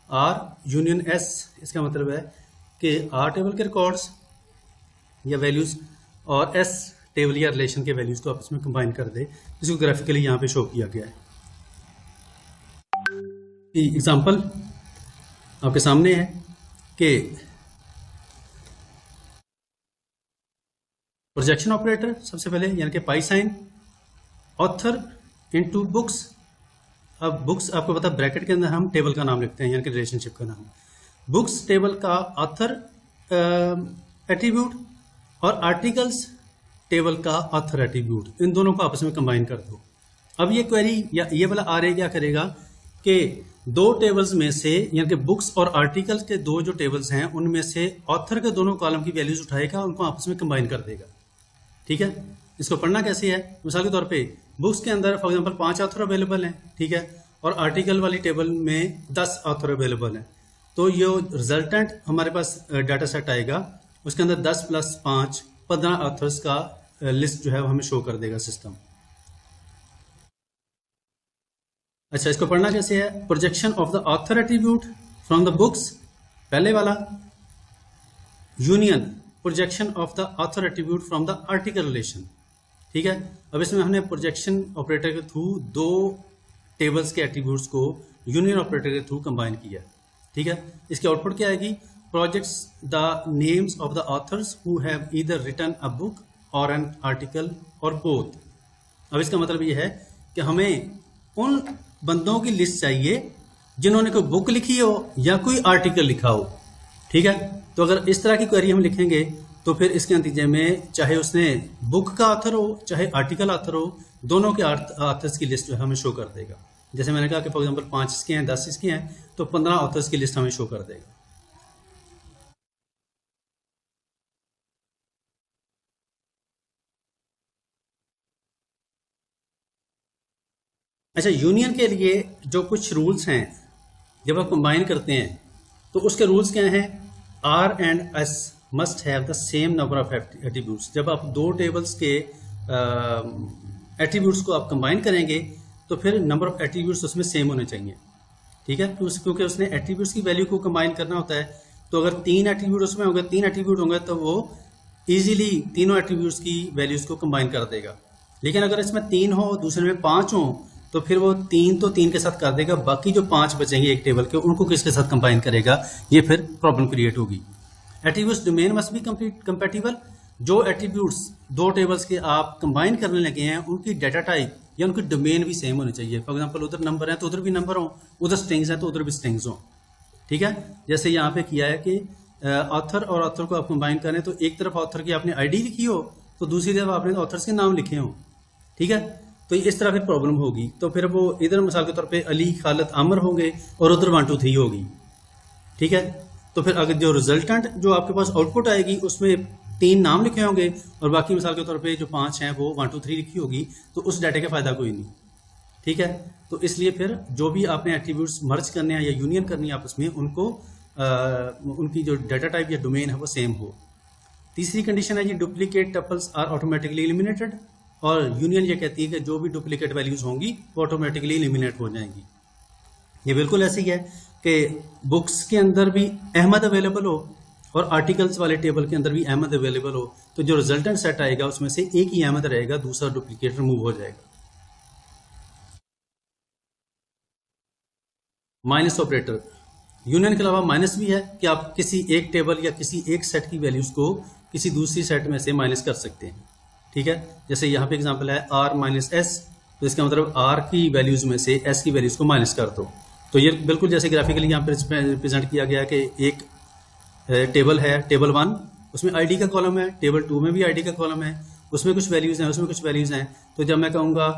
आर यूनियन एस, इसका मतलब है कि आर टेबल के रिकॉर्ड्स या वैल्यूज और एस टेबल या रिलेशन के वैल्यूज को आपस में कंबाइन कर दे, जिसको ग्राफिकली यहाँ पे शो किया गया है। एग्जांपल आपके सामने है कि प्रोजेक्शन ऑपरेटर सबसे पहले यानी कि pi sine author into books. अब बुक्स आपको पता है ब्रैकेट के अंदर हम टेबल का नाम लिखते हैं यानी कि रिलेशनशिप का नाम। बुक्स टेबल का ऑथर एट्रीब्यूट और आर्टिकल्स टेबल का ऑथर एट्रीब्यूट, इन दोनों को आपस में कंबाइन कर दो। अब ये क्वेरी या ये वाला आरए क्या करेगा कि 2 टेबल्स में से यानी कि बुक्स और आर्टिकल्स के 2 जो टेबल्स हैं उनमें से ऑथर के दोनों कॉलम की वैल्यूज उठाएगा, उनको आपस में कंबाइन कर देगा। ठीक है, इसको पढ़ना कैसे है? मिसाल के तौर पे बुक्स के अंदर फॉर एग्जांपल 5 ऑथर अवेलेबल हैं, ठीक है, और आर्टिकल वाली टेबल में 10 ऑथर अवेलेबल हैं, तो ये रिजल्टेंट हमारे पास डाटा सेट आएगा, उसके अंदर 10 + 5 15 ऑथर्स का लिस्ट जो है वो हमें शो कर देगा सिस्टम। अच्छा, इसको पढ़ना कैसे है? Projection of the author attribute from the books, पहले वाला, union projection of the author attribute from the article relation. ठीक है, अब इसमें हमने प्रोजेक्शन ऑपरेटर के थ्रू 2 टेबल्स के एट्रीब्यूट्स को यूनियन ऑपरेटर के थ्रू कंबाइन किया। ठीक है, इसकी आउटपुट क्या आएगी? Projects the names of the authors who have either written a book or an article or both. अब इसका मतलब ये है कि हमें उन बंदों की लिस्ट चाहिए जिन्होंने कोई बुक लिखी हो या कोई आर्टिकल लिखा हो। ठीक है, तो अगर इस तरह की क्वेरी हम लिखेंगे तो फिर इसके नतीजे में चाहे उसने बुक का ऑथर हो चाहे आर्टिकल ऑथर हो, दोनों के ऑथर्स की लिस्ट जो है हमें शो कर देगा। जैसे मैंने कहा कि फॉर एग्जांपल 5 इसके हैं, 10 इसके हैं, तो 15 ऑथर्स की लिस्ट हमें शो कर देगा। अच्छा, यूनियन के लिए जो कुछ रूल्स हैं जब आप कंबाइन करते हैं तो उसके रूल्स क्या हैं? R and S must have the same number of attributes. जब आप 2 टेबल्स के एट्रीब्यूट्स को आप कंबाइन करेंगे तो फिर नंबर ऑफ एट्रीब्यूट्स उसमें सेम होने चाहिए। ठीक है, क्योंकि उसने एट्रीब्यूट्स की वैल्यू को कंबाइन करना होता है, तो अगर 3 एट्रीब्यूट उसमें होंगे, 3 एट्रीब्यूट होंगे तो वो इजीली तीनों एट्रीब्यूट्स की वैल्यूज को कंबाइन कर देगा। लेकिन अगर इसमें 3 हो दूसरे में 5 हो तो फिर वो 3 तो 3 के साथ कर देगा, बाकी जो 5 बचेंगे एक टेबल के उनको किसके साथ कंबाइन करेगा, ये फिर प्रॉब्लम क्रिएट होगी। Attributes domain must be compatible. जो एट्रीब्यूट्स 2 टेबल्स के आप कंबाइन करने लगे हैं उनकी डाटा टाइप या उनकी डोमेन भी सेम होनी चाहिए। फॉर एग्जांपल उधर नंबर है तो उधर भी नंबर हो, उधर स्ट्रिंग्स है तो उधर भी स्ट्रिंग्स हो। ठीक है, जैसे यहाँ पे किया है कि ऑथर और ऑथर को आप कंबाइन करें तो एक तरफ ऑथर की आपने आईडी लिखी हो तो दूसरी तरफ आपने ऑथर्स के नाम लिखे हो। ठीक है। तो इस तरह फिर प्रॉब्लम होगी, तो फिर वो इधर मिसाल के तौर पे अली, खालिद, आमिर होंगे और उधर 1 2 3 होगी, ठीक है। तो फिर अगर जो रिजल्टेंट जो आपके पास आउटपुट आएगी उसमें 3 नाम लिखे होंगे और बाकी मिसाल के तौर पे जो 5 हैं वो 1 2 3 लिखी होगी, तो उस डाटा का फ़ायदा कोई नहीं, ठीक है। तो इसलिए फिर जो भी आपने एट्रीब्यूट्स मर्ज करने हैं या यूनियन करनी है आपस में, उनको उनकी जो डाटा टाइप या डोमेन है वो सेम हो। तीसरी कंडीशन है ये duplicate tuples are automatically eliminated, और यूनियन ये कहती है कि जो भी डुप्लीकेट वैल्यूज होंगी वो ऑटोमेटिकली एलिमिनेट हो जाएंगी। ये बिल्कुल ऐसी है कि बुक्स के अंदर भी अहमद अवेलेबल हो और आर्टिकल्स वाले टेबल के अंदर भी अहमद अवेलेबल हो, तो जो रिजल्टेंट सेट आएगा उसमें से एक ही अहमद रहेगा, दूसरा डुप्लीकेट रिमूव हो जाएगा। माइनस ऑपरेटर, यूनियन के अलावा माइनस भी है कि आप किसी एक टेबल या किसी एक सेट की वैल्यूज को किसी दूसरी सेट में से माइनस कर सकते हैं, ठीक है। जैसे यहाँ पे एग्जांपल है r माइनस एस, तो इसका मतलब r की वैल्यूज में से s की वैल्यूज को माइनस कर दो। तो ये बिल्कुल जैसे ग्राफिकली यहाँ पे रिप्रेजेंट किया गया कि एक टेबल है, टेबल 1, उसमें आईडी का कॉलम है, टेबल 2 में भी आईडी का कॉलम है, उसमें कुछ वैल्यूज हैं, उसमें कुछ वैल्यूज हैं। तो जब मैं कहूँगा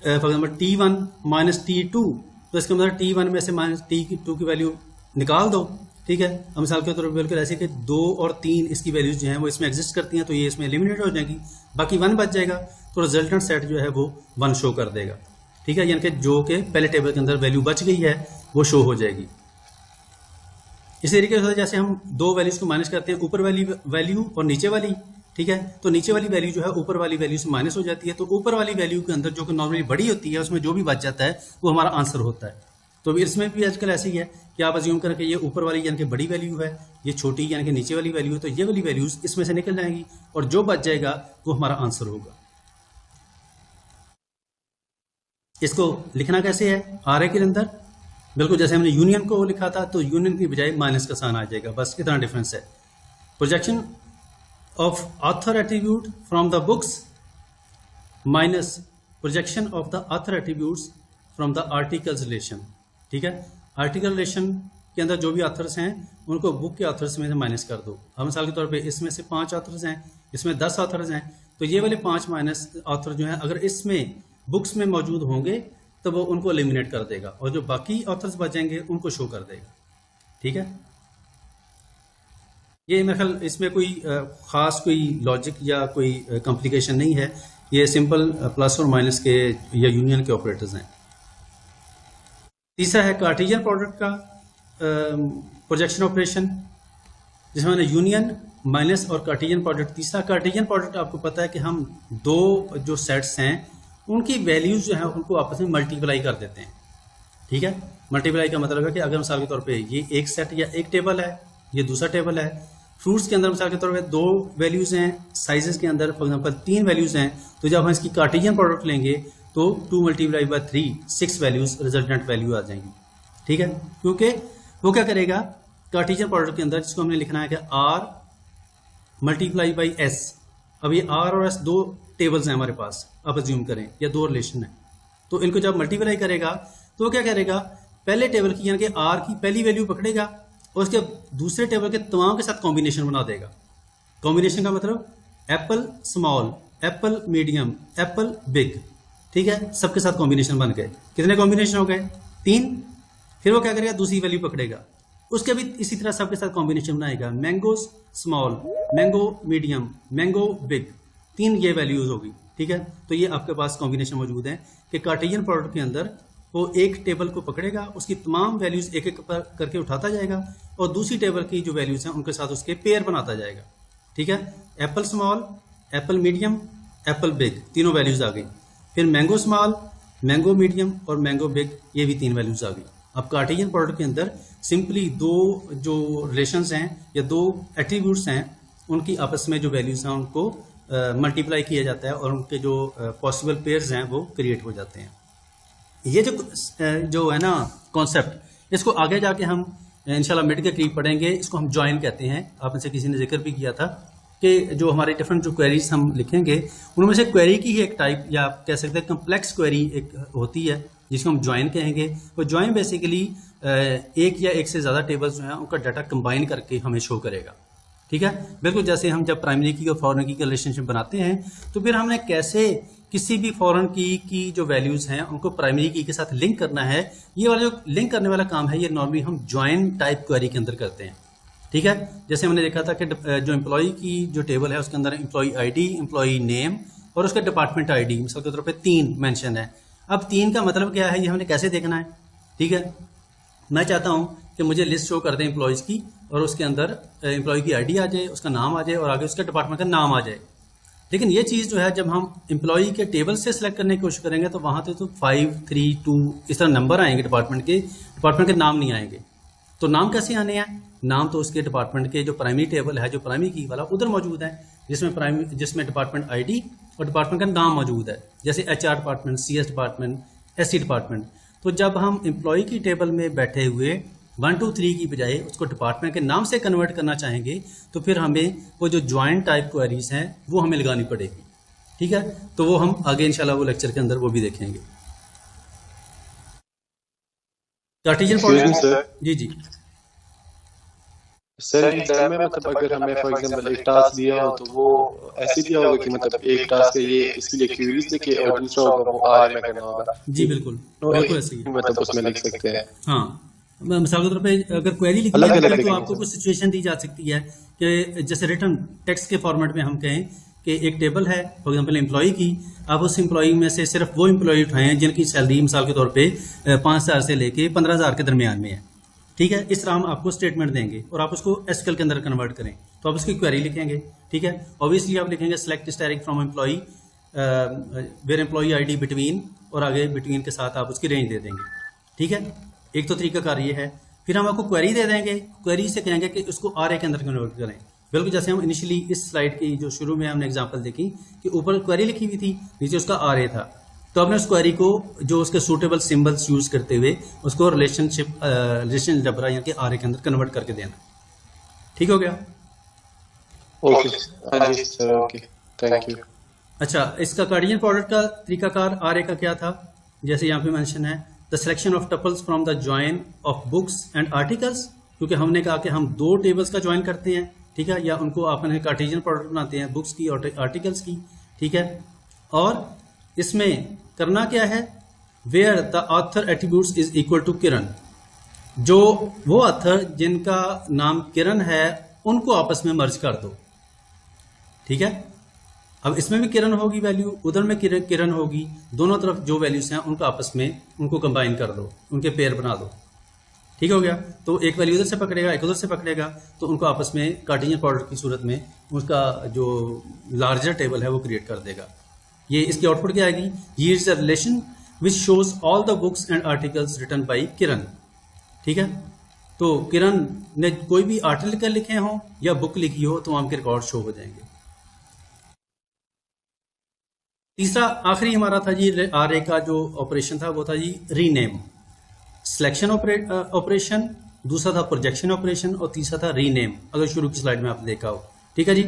for example T1 minus T2, तो इसका मतलब T1 में से माइनस T2 की वैल्यू निकाल दो, ठीक है। हम मिसाल के तौर पर बिल्कुल ऐसे कि 2 और 3 इसकी वैल्यूज जो हैं वो इसमें एग्जिस्ट करती हैं, तो ये इसमें एलिमिनेट हो जाएगी, बाकी 1 बच जाएगा, तो रिजल्टेंट सेट जो है वो 1 शो कर देगा, ठीक है। यानी कि जो कि पहले टेबल के अंदर वैल्यू बच गई है वो शो हो जाएगी। इसी तरीके से जैसे हम 2 वैल्यूज को माइनस करते हैं, ऊपर वाली वैल्यू और नीचे वाली, ठीक है। तो नीचे वाली वैल्यू जो है ऊपर वाली वैल्यू से माइनस हो जाती है, तो ऊपर वाली वैल्यू के अंदर जो कि नॉर्मली बड़ी होती है उसमें जो भी बच जाता है वो हमारा आंसर होता है। तो इसमें भी आजकल ऐसी है कि आप अज्यूम करें कि ये ऊपर वाली यानी कि बड़ी वैल्यू है, ये छोटी यानी कि नीचे वाली वैल्यू है, तो ये वाली वैल्यूज इसमें से निकल जाएंगी और जो बच जाएगा वो हमारा आंसर होगा। इसको लिखना कैसे है आर के अंदर, बिल्कुल जैसे हमने यूनियन को लिखा था, तो यूनियन की बजाय माइनस का साइन आ जाएगा, बस इतना डिफरेंस है। Projection of author attribute from the books minus projection of the author attributes from the articles relation, ठीक है। आर्टिकल रिलेशन के अंदर जो भी ऑथर्स हैं उनको बुक के ऑथर्स में से माइनस कर दो। हम मिसाल के तौर पे इसमें से 5 ऑथर्स हैं, इसमें 10 ऑथर्स हैं, तो ये वाले 5 माइनस ऑथर जो हैं अगर इसमें बुक्स में मौजूद होंगे तो वो उनको एलिमिनेट कर देगा और जो बाकी ऑथर्स बचेंगे उनको शो कर देगा, ठीक है। ये मेरे ख्याल इसमें कोई ख़ास कोई लॉजिक या कोई कॉम्प्लिकेशन नहीं है, ये सिंपल प्लस और माइनस के या यूनियन के ऑपरेटर्स हैं। तीसरा है कार्टेशियन प्रोडक्ट का प्रोजेक्शन ऑपरेशन, जिसमें मैंने यूनियन, माइनस और कार्टेशियन प्रोडक्ट। तीसरा कार्टेशियन प्रोडक्ट, आपको पता है कि हम 2 जो सेट्स हैं उनकी वैल्यूज जो है उनको आपस में मल्टीप्लाई कर देते हैं, ठीक है। मल्टीप्लाई का मतलब है कि अगर मिसाल के तौर पे ये एक सेट या एक टेबल है, ये दूसरा टेबल है। फ्रूट्स के अंदर मिसाल के तौर पे 2 वैल्यूज हैं, साइजेस के अंदर फॉर एग्जांपल 3 वैल्यूज हैं, तो जब हम इसकी कार्टेशियन प्रोडक्ट लेंगे तो 2 multiply by 3 6 values resultant value आ जाएंगी, ठीक है। क्योंकि वो क्या करेगा कार्टेशियन प्रोडक्ट के अंदर, जिसको हमने लिखना है कि r मल्टीप्लाई बाई s। अब ये r और s 2 टेबल्स हैं हमारे पास, आप अज्यूम करें, या 2 रिलेशन है, तो इनको जब मल्टीप्लाई करेगा तो वो क्या करेगा, पहले टेबल की यानी कि r की पहली वैल्यू पकड़ेगा और उसके दूसरे टेबल के तमाम के साथ कॉम्बिनेशन बना देगा। कॉम्बिनेशन का मतलब Apple small, Apple medium, Apple big, ठीक है। सबके साथ कॉम्बिनेशन बन गए। कितने कॉम्बिनेशन हो गए? 3। फिर वो क्या करेगा, दूसरी वैल्यू पकड़ेगा, उसके भी इसी तरह सबके साथ कॉम्बिनेशन बनाएगा, mangoes small, mango medium, mango big, 3 ये वैल्यूज होगी, ठीक है। तो ये आपके पास कॉम्बिनेशन मौजूद है कि कार्टेशियन प्रोडक्ट के अंदर वो एक टेबल को पकड़ेगा, उसकी तमाम वैल्यूज एक एक करके उठाता जाएगा और दूसरी टेबल की जो वैल्यूज हैं उनके साथ उसके पेयर बनाता जाएगा, ठीक है। Apple small, Apple medium, Apple big, तीनों वैल्यूज आ गई। फिर मैंगो स्मॉल, मैंगो मीडियम और मैंगो बिग, ये भी 3 वैल्यूज आ गई। अब कार्टेशियन प्रोडक्ट के अंदर सिंपली 2 जो रिलेशंस हैं या 2 एट्रीब्यूट्स हैं उनकी आपस में जो वैल्यूज हैं उनको मल्टीप्लाई किया जाता है और उनके जो पॉसिबल पेयर्स हैं वो क्रिएट हो जाते हैं। ये जो है ना कॉन्सेप्ट, इसको आगे जाके हम इंशाल्लाह मिड के करीब पढ़ेंगे, इसको हम जॉइन कहते हैं। आप इनसे किसी ने जिक्र भी किया था कि जो हमारे डिफरेंट जो क्वेरीज हम लिखेंगे उनमें से क्वेरी की ही एक टाइप या आप कह सकते हैं कम्प्लेक्स क्वेरी एक होती है जिसको हम जॉइन कहेंगे। वो जॉइन बेसिकली एक या एक से ज़्यादा टेबल्स जो हैं उनका डाटा कंबाइन करके हमें शो करेगा, ठीक है। बिल्कुल जैसे हम जब प्राइमरी की और फॉरेन की रिलेशनशिप बनाते हैं तो फिर हमने कैसे किसी भी फॉरेन की जो वैल्यूज हैं उनको प्राइमरी की के साथ लिंक करना है, ये वाला जो लिंक करने वाला काम है ये नॉर्मली हम ज्वाइन टाइप क्वेरी के अंदर करते हैं। ठीक है, जैसे हमने देखा था कि जो एम्प्लॉय की जो टेबल है उसके अंदर एम्प्लॉय आईडी, एम्प्लॉय नेम और उसका डिपार्टमेंट आईडी मिसाल के तौर पे 3 मेंशन है। अब 3 का मतलब क्या है, ये हमने कैसे देखना है। ठीक है, मैं चाहता हूं कि मुझे लिस्ट शो कर दें एम्प्लॉयज की और उसके अंदर एम्प्लॉय की आईडी आ जाए, उसका नाम आ जाए और आगे उसका डिपार्टमेंट का नाम आ जाए। लेकिन ये चीज़ जो है जब हम एम्प्लॉय के टेबल से सिलेक्ट करने की कोशिश करेंगे तो वहां तो 5, 3, 2 इस तरह नंबर आएंगे, डिपार्टमेंट के नाम नहीं आएंगे। तो नाम कैसे आने हैं, नाम तो उसके डिपार्टमेंट के जो प्राइमरी टेबल है, जो प्राइमरी की वाला उधर मौजूद है, जिसमें डिपार्टमेंट आईडी और डिपार्टमेंट का नाम मौजूद है, जैसे HR department, CS department, SC department. तो जब हम एम्प्लॉय की टेबल में बैठे हुए 1, 2, 3 की बजाय उसको डिपार्टमेंट के नाम से कन्वर्ट करना चाहेंगे तो फिर हमें वो जो ज्वाइंट टाइप क्वेरीज हैं वो हमें लगानी पड़ेगी। ठीक है, तो वो हम आगे इंशाल्लाह वो लेक्चर के अंदर वो भी देखेंगे। कार्टेशियन प्रोडक्ट, जी सर में मतलब अगर हमें फॉर एग्जांपल एक टास्क दिया हो तो वो ऐसे दिया होगा कि मतलब एक टास्क है ये इसके लिए क्वेरीज लिखे और दूसरा होगा वो आर में करना होगा। जी बिल्कुल ऐसे ही मतलब उसमें लिख सकते हैं। हाँ, मिसाल के तौर पे अगर क्वेरी लिखी है तो आपको कुछ सिचुएशन दी जा सकती है कि जैसे रिटर्न टेक्स्ट के फॉर्मेट में हम कहें कि एक टेबल है फॉर एग्जांपल एम्प्लॉय की, आप उस एम्प्लॉय में से सिर्फ वो एम्प्लॉय उठाएं जिनकी सैलरी मिसाल के तौर पे 5,000 से लेके 15,000 के दरमियान में है। ठीक है, इस तरह हम आपको स्टेटमेंट देंगे और आप उसको SQL के अंदर कन्वर्ट करें तो आप उसकी क्वेरी लिखेंगे। ठीक है, ऑब्वियसली आप लिखेंगे select static from employee where employee ID between और आगे बिटवीन के साथ आप उसकी रेंज दे देंगे। ठीक है, एक तो तरीकाकार ये है। फिर हम आपको क्वेरी दे देंगे, क्वेरी से कहेंगे कि उसको RA के अंदर कन्वर्ट करें। बिल्कुल जैसे हम इनिशियली इस स्लाइड की जो शुरू में हमने एग्जांपल देखी कि ऊपर क्वेरी लिखी हुई थी, नीचे उसका RA था, तो आपने उस क्वेरी को जो उसके सूटेबल सिंबल्स यूज करते हुए उसको रिलेशन अलजेब्रा यानी कि RA के अंदर कन्वर्ट करके देना। ठीक हो गया? ओके, हाँ जी सर, ओके, थैंक यू। अच्छा, इसका कार्टेशियन प्रोडक्ट का तरीकाकार RA का क्या था, जैसे यहाँ पे मेंशन है the selection of tuples from the join of books and articles, क्योंकि हमने कहा कि हम 2 टेबल्स का ज्वाइन करते हैं। ठीक है, या उनको आपने कार्टेशियन प्रोडक्ट बनाते हैं बुक्स की और आर्टिकल्स की। ठीक है, और इसमें करना क्या है, where the author attributes is equal to Kiran, जो वो ऑथर जिनका नाम किरण है उनको आपस में मर्ज कर दो। ठीक है, अब इसमें भी किरण होगी वैल्यू, उधर में किरण होगी, दोनों तरफ जो वैल्यूज हैं उनको आपस में उनको कंबाइन कर दो, उनके पेयर बना दो। ठीक हो गया, तो एक वैल्यू उधर से पकड़ेगा एक उधर से पकड़ेगा, तो उनको आपस में कार्टेशियन प्रोडक्ट की सूरत में उसका जो लार्जर टेबल है वो क्रिएट कर देगा। ये इसकी आउटपुट क्या आएगी, ये is the relation which shows all the books and articles written by Kiran. ठीक है, तो किरण ने कोई भी आर्टिकल लिखे हो या बुक लिखी हो तो वहां के रिकॉर्ड शो हो जाएंगे। तीसरा आखिरी हमारा था जी RA का जो ऑपरेशन था वो था जी रीनेम, सिलेक्शन ऑपरेशन, दूसरा था प्रोजेक्शन ऑपरेशन और तीसरा था रीनेम, अगर शुरू की स्लाइड में आपने देखा हो। ठीक है जी,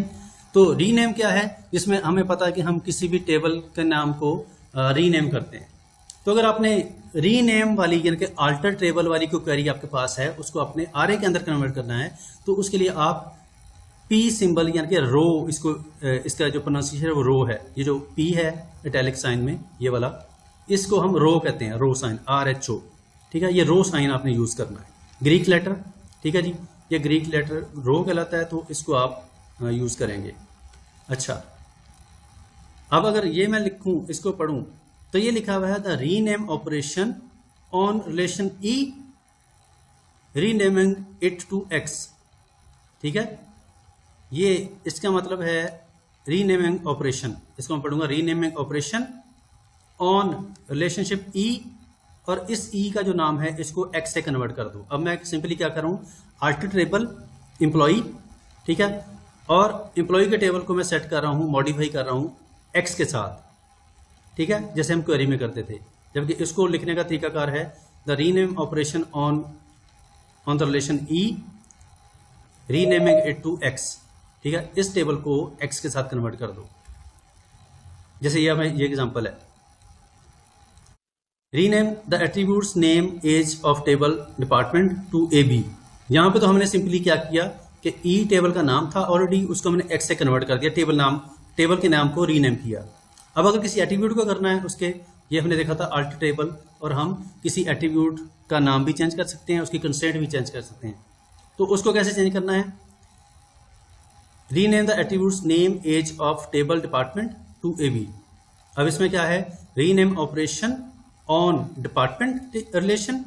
तो रीनेम क्या है, इसमें हमें पता है कि हम किसी भी टेबल के नाम को रीनेम करते हैं। तो अगर आपने रीनेम वाली यानी कि आल्टर टेबल वाली कोई क्वेरी आपके पास है उसको अपने RA के अंदर कन्वर्ट करना है तो उसके लिए आप P सिंबल यानी कि रो, इसका जो प्रोनाउंसिएशन है वो रो है, ये जो P है इटैलिक साइन में ये वाला, इसको हम रो कहते हैं, रो साइन RHO। ठीक है, ये रो साइन आपने यूज करना है, ग्रीक लेटर। ठीक है जी, ये ग्रीक लेटर रो कहलाता है तो इसको आप यूज करेंगे। अच्छा, अब अगर ये मैं लिखूं, इसको पढ़ूं तो ये लिखा हुआ है the rename operation on relation E renaming it to X। ठीक है, ये इसका मतलब है रीनेमिंग ऑपरेशन, इसको मैं पढ़ूंगा renaming operation on relationship E, और इस E का जो नाम है इसको X से कन्वर्ट कर दो। अब मैं सिंपली क्या करूं, आल्टर टेबल एम्प्लॉई, ठीक है, और एम्प्लॉई के टेबल को मैं सेट कर रहा हूं, मॉडिफाई कर रहा हूं X के साथ। ठीक है, जैसे हम क्वेरी में करते थे, जबकि इसको लिखने का तरीकाकार है the rename operation on the relation E renaming it to X। ठीक है, इस टेबल को X के साथ कन्वर्ट कर दो। जैसे ये एग्जांपल है, rename the attributes name as of table department to AB। यहां पे तो हमने सिंपली क्या किया कि E टेबल का नाम था ऑलरेडी, उसको हमने X से कन्वर्ट कर दिया, टेबल के नाम को रीनेम किया। अब अगर किसी एट्रीब्यूट को करना है उसके, ये हमने देखा था अल्टर टेबल, और हम किसी एट्रीब्यूट का नाम भी चेंज कर सकते हैं, उसकी कंस्ट्रेंट भी चेंज कर सकते हैं। तो उसको कैसे चेंज करना है? Rename the attributes name as of table department to AB। अब इसमें क्या है? Rename operation on department relation,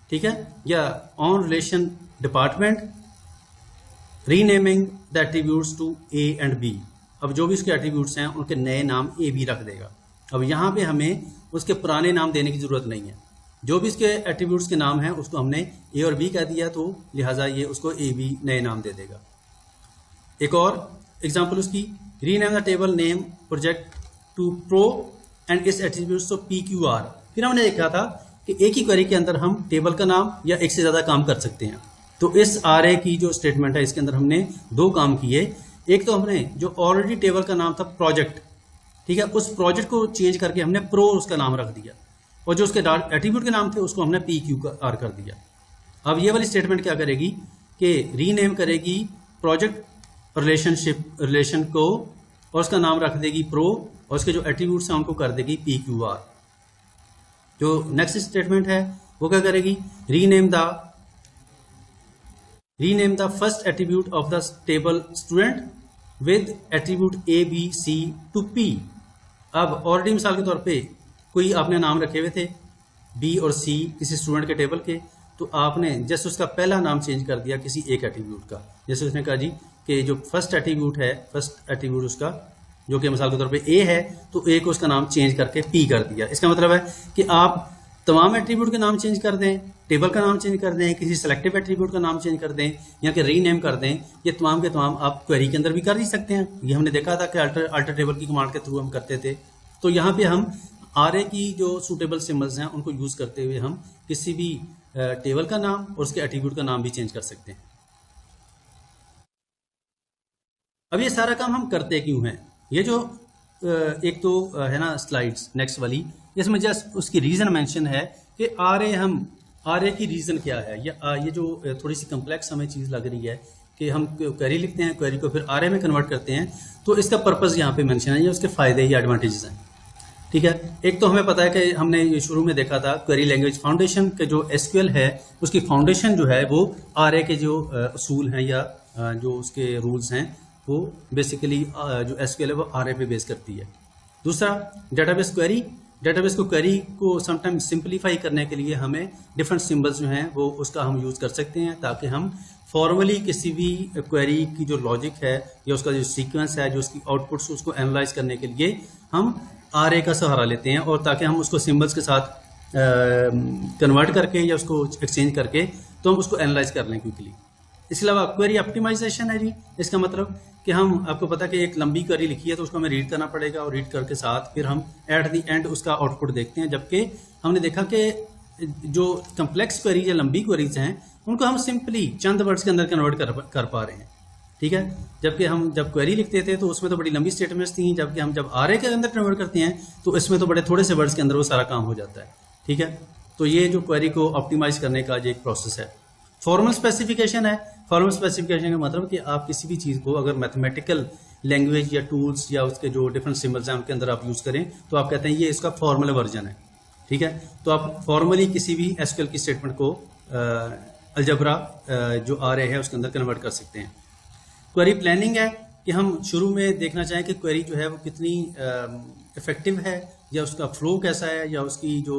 ठीक है, या on relation department, renaming the attributes to A and B। अब जो भी उसके एट्रीब्यूट्स हैं उनके नए नाम A B रख देगा। अब यहाँ पे हमें उसके पुराने नाम देने की जरूरत नहीं है, जो भी इसके एट्रीब्यूट्स के नाम हैं उसको हमने A और B कह दिया, तो लिहाजा ये उसको A B नए नाम दे देगा। एक और एग्जांपल उसकी, rename the table name project to pro and its attributes to PQR। फिर हमने देखा था कि एक ही क्वेरी के अंदर हम टेबल का नाम या एक से ज्यादा काम कर सकते हैं। तो इस RA की जो स्टेटमेंट है इसके अंदर हमने दो काम किए। एक तो हमने जो ऑलरेडी टेबल का नाम था प्रोजेक्ट, ठीक है, उस प्रोजेक्ट को चेंज करके हमने प्रो उसका नाम रख दिया, और जो उसके एट्रीब्यूट के नाम थे उसको हमने PQR कर दिया। अब ये वाली स्टेटमेंट क्या करेगी कि रीनेम करेगी प्रोजेक्ट रिलेशन को, और उसका नाम रख देगी प्रो, और उसके जो एट्रीब्यूट्स हैं उनको कर देगी PQR। जो नेक्स्ट स्टेटमेंट है वो क्या करेगी? Rename the first attribute of the table student with attribute A B C to P। अब ऑलरेडी मिसाल के तौर पे कोई आपने नाम रखे हुए थे B और C किसी स्टूडेंट के टेबल के, तो आपने जैसे उसका पहला नाम चेंज कर दिया किसी एक एट्रीब्यूट का। जैसे उसने कहा जी कि जो फर्स्ट एट्रीब्यूट है, फर्स्ट एट्रीब्यूट उसका जो कि मिसाल के तौर पे A है, तो A को उसका नाम चेंज करके P कर दिया। इसका मतलब है कि आप तमाम एट्रीब्यूट के नाम चेंज कर दें, टेबल का नाम चेंज कर दें, किसी सेलेक्टिव एट्रीब्यूट का नाम चेंज कर दें, या कि रीनेम कर दें, ये तमाम के तमाम आप क्वेरी के अंदर भी कर ही सकते हैं। ये हमने देखा था कि अल्टर टेबल की कमांड के थ्रू हम करते थे। तो यहाँ पे हम RA की जो सूटेबल सिम्बल्स हैं उनको यूज करते हुए हम किसी भी टेबल का नाम और उसके एट्रीब्यूट का नाम भी चेंज कर सकते हैं। अब ये सारा काम हम करते क्यों हैं? ये जो एक तो है ना स्लाइड्स नेक्स्ट वाली, इसमें जस्ट उसकी रीजन मेंशन है कि RA की रीजन क्या है। ये जो थोड़ी सी कम्प्लेक्स हमें चीज लग रही है कि हम क्वेरी लिखते हैं, क्वेरी को फिर RA में कन्वर्ट करते हैं, तो इसका पर्पस यहाँ पे मेंशन है, ये उसके फायदे या एडवांटेजेस हैं, ठीक है। एक तो हमें पता है कि हमने ये शुरू में देखा था क्वेरी लैंग्वेज फाउंडेशन के जो SQL है उसकी फाउंडेशन जो है वो RA के जो असूल हैं या जो उसके रूल्स हैं वो बेसिकली जो SQL है वो RA पे बेस करती है। दूसरा डेटाबेस क्वेरी, डेटाबेस को क्वेरी को समटाइम्स सिंपलीफाई करने के लिए हमें डिफरेंट सिंबल्स जो हैं वो उसका हम यूज़ कर सकते हैं, ताकि हम फॉर्मली किसी भी क्वेरी की जो लॉजिक है या उसका जो सीक्वेंस है, जो उसकी आउटपुट्स उसको एनालाइज करने के लिए हम RA का सहारा लेते हैं, और ताकि हम उसको सिंबल्स के साथ कन्वर्ट करके या उसको एक्सचेंज करके तो हम उसको एनालाइज कर लें क्विकली। इसके अलावा क्वेरी ऑप्टिमाइजेशन है जी, इसका मतलब कि हम आपको पता कि एक लंबी क्वेरी लिखी है तो उसको हमें रीड करना पड़ेगा, और रीड करके साथ फिर हम एट द एंड उसका आउटपुट देखते हैं। जबकि हमने देखा कि जो कम्प्लेक्स क्वेरीज या लंबी क्वेरीज हैं उनको हम सिंपली चंद वर्ड्स के अंदर कन्वर्ट कर पा रहे हैं, ठीक है। जबकि हम जब क्वेरी लिखते थे तो उसमें तो बड़ी लंबी स्टेटमेंट्स थी, जबकि हम जब RA के अंदर कन्वर्ट करते हैं तो इसमें तो बड़े थोड़े से वर्ड्स के अंदर वो सारा काम हो जाता है, ठीक है। तो ये जो क्वेरी को ऑप्टिमाइज करने का जो एक प्रोसेस है। फॉर्मल स्पेसिफिकेशन है। फॉर्मल स्पेसिफिकेशन का मतलब कि आप किसी भी चीज़ को अगर मैथमेटिकल लैंग्वेज या टूल्स या उसके जो डिफरेंट सिंबल्स हैं उनके अंदर आप यूज़ करें तो आप कहते हैं ये इसका फॉर्मल वर्जन है, ठीक है। तो आप फॉर्मली किसी भी SQL की स्टेटमेंट को अलजबरा जो RA है उसके अंदर कन्वर्ट कर सकते हैं। क्वेरी प्लानिंग है कि हम शुरू में देखना चाहें कि क्वेरी जो है वो कितनी इफेक्टिव है, या उसका फ्लो कैसा है, या उसकी जो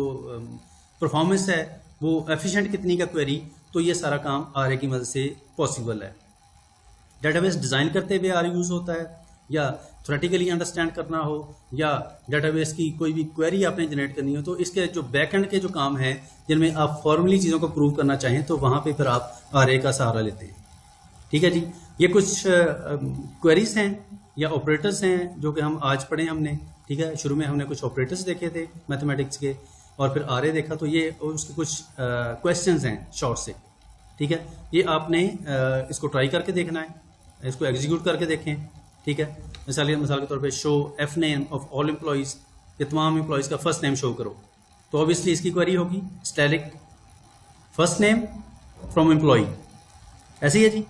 परफॉर्मेंस है वो एफिशिएंट कितनी का क्वेरी, तो ये सारा काम RA की मदद से पॉसिबल है। डेटाबेस डिज़ाइन करते हुए RA यूज़ होता है, या थ्योरेटिकली अंडरस्टैंड करना हो, या डेटाबेस की कोई भी क्वेरी आपने जनरेट करनी हो, तो इसके जो बैकएंड के जो काम हैं जिनमें आप फॉर्मली चीज़ों को प्रूव करना चाहें तो वहाँ पे फिर आप RA का सहारा लेते हैं, ठीक है जी। ये कुछ क्वेरीज हैं या ऑपरेटर्स हैं जो कि हम आज पढ़े हमने, ठीक है। शुरू में हमने कुछ ऑपरेटर्स देखे थे मैथमेटिक्स के, और फिर RA देखा, तो ये उसके कुछ क्वेश्चंस हैं शॉर्ट से, ठीक है। ये आपने इसको ट्राई करके देखना है, इसको एग्जीक्यूट करके देखें, ठीक है। मिसाल के तौर पे show F name of all employees, ये तमाम एम्प्लॉयज़ का फर्स्ट नेम शो करो, तो ऑब्वियसली इसकी क्वेरी होगी static first name from employee, ऐसे ही है जी।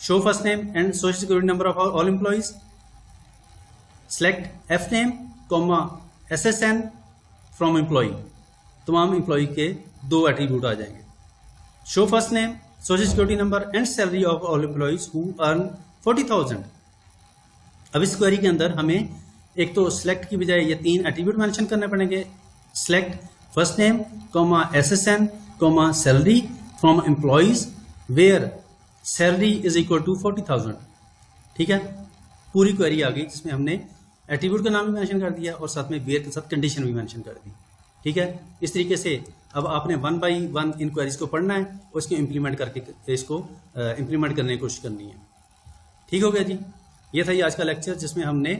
Show first name and social security number of all employees, select F name comma SSN from employee, तमाम एम्प्लॉय के 2 एट्रीब्यूट आ जाएंगे। Show first name, social security number and salary of all employees who earn 40,000। अब इस क्वेरी के अंदर हमें एक तो सिलेक्ट की बजाय ये 3 एट्रीब्यूट मेंशन करने पड़ेंगे। Select first name comma SSN comma salary from employees where salary is equal to 40,000। ठीक है, पूरी क्वेरी आ गई जिसमें हमने एट्रीब्यूट का नाम भी मेंशन कर दिया और साथ में वेयर के साथ कंडीशन भी मेंशन कर दी। ठीक है, इस तरीके से अब आपने 1 बाई 1 इन क्वेरीज को पढ़ना है और इसको इम्प्लीमेंट करके इसको इम्प्लीमेंट करने की कोशिश करनी है। ठीक हो गया जी, ये था ये आज का लेक्चर जिसमें हमने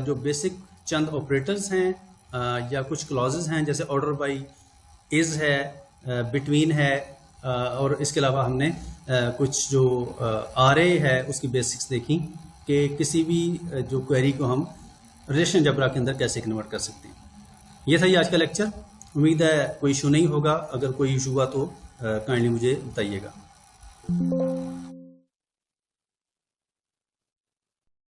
जो बेसिक चंद ऑपरेटर्स हैं या कुछ क्लॉजेज हैं जैसे ऑर्डर बाई, इज है, बिटवीन है, और इसके अलावा हमने कुछ जो RA है उसकी बेसिक्स देखी कि किसी भी जो क्वेरी को हम रिलेशन जबरा के अंदर कैसे कन्वर्ट कर सकते हैं। ये था ये आज का लेक्चर। उम्मीद है कोई इशू नहीं होगा, अगर कोई इशू हुआ तो काइंडली मुझे बताइएगा।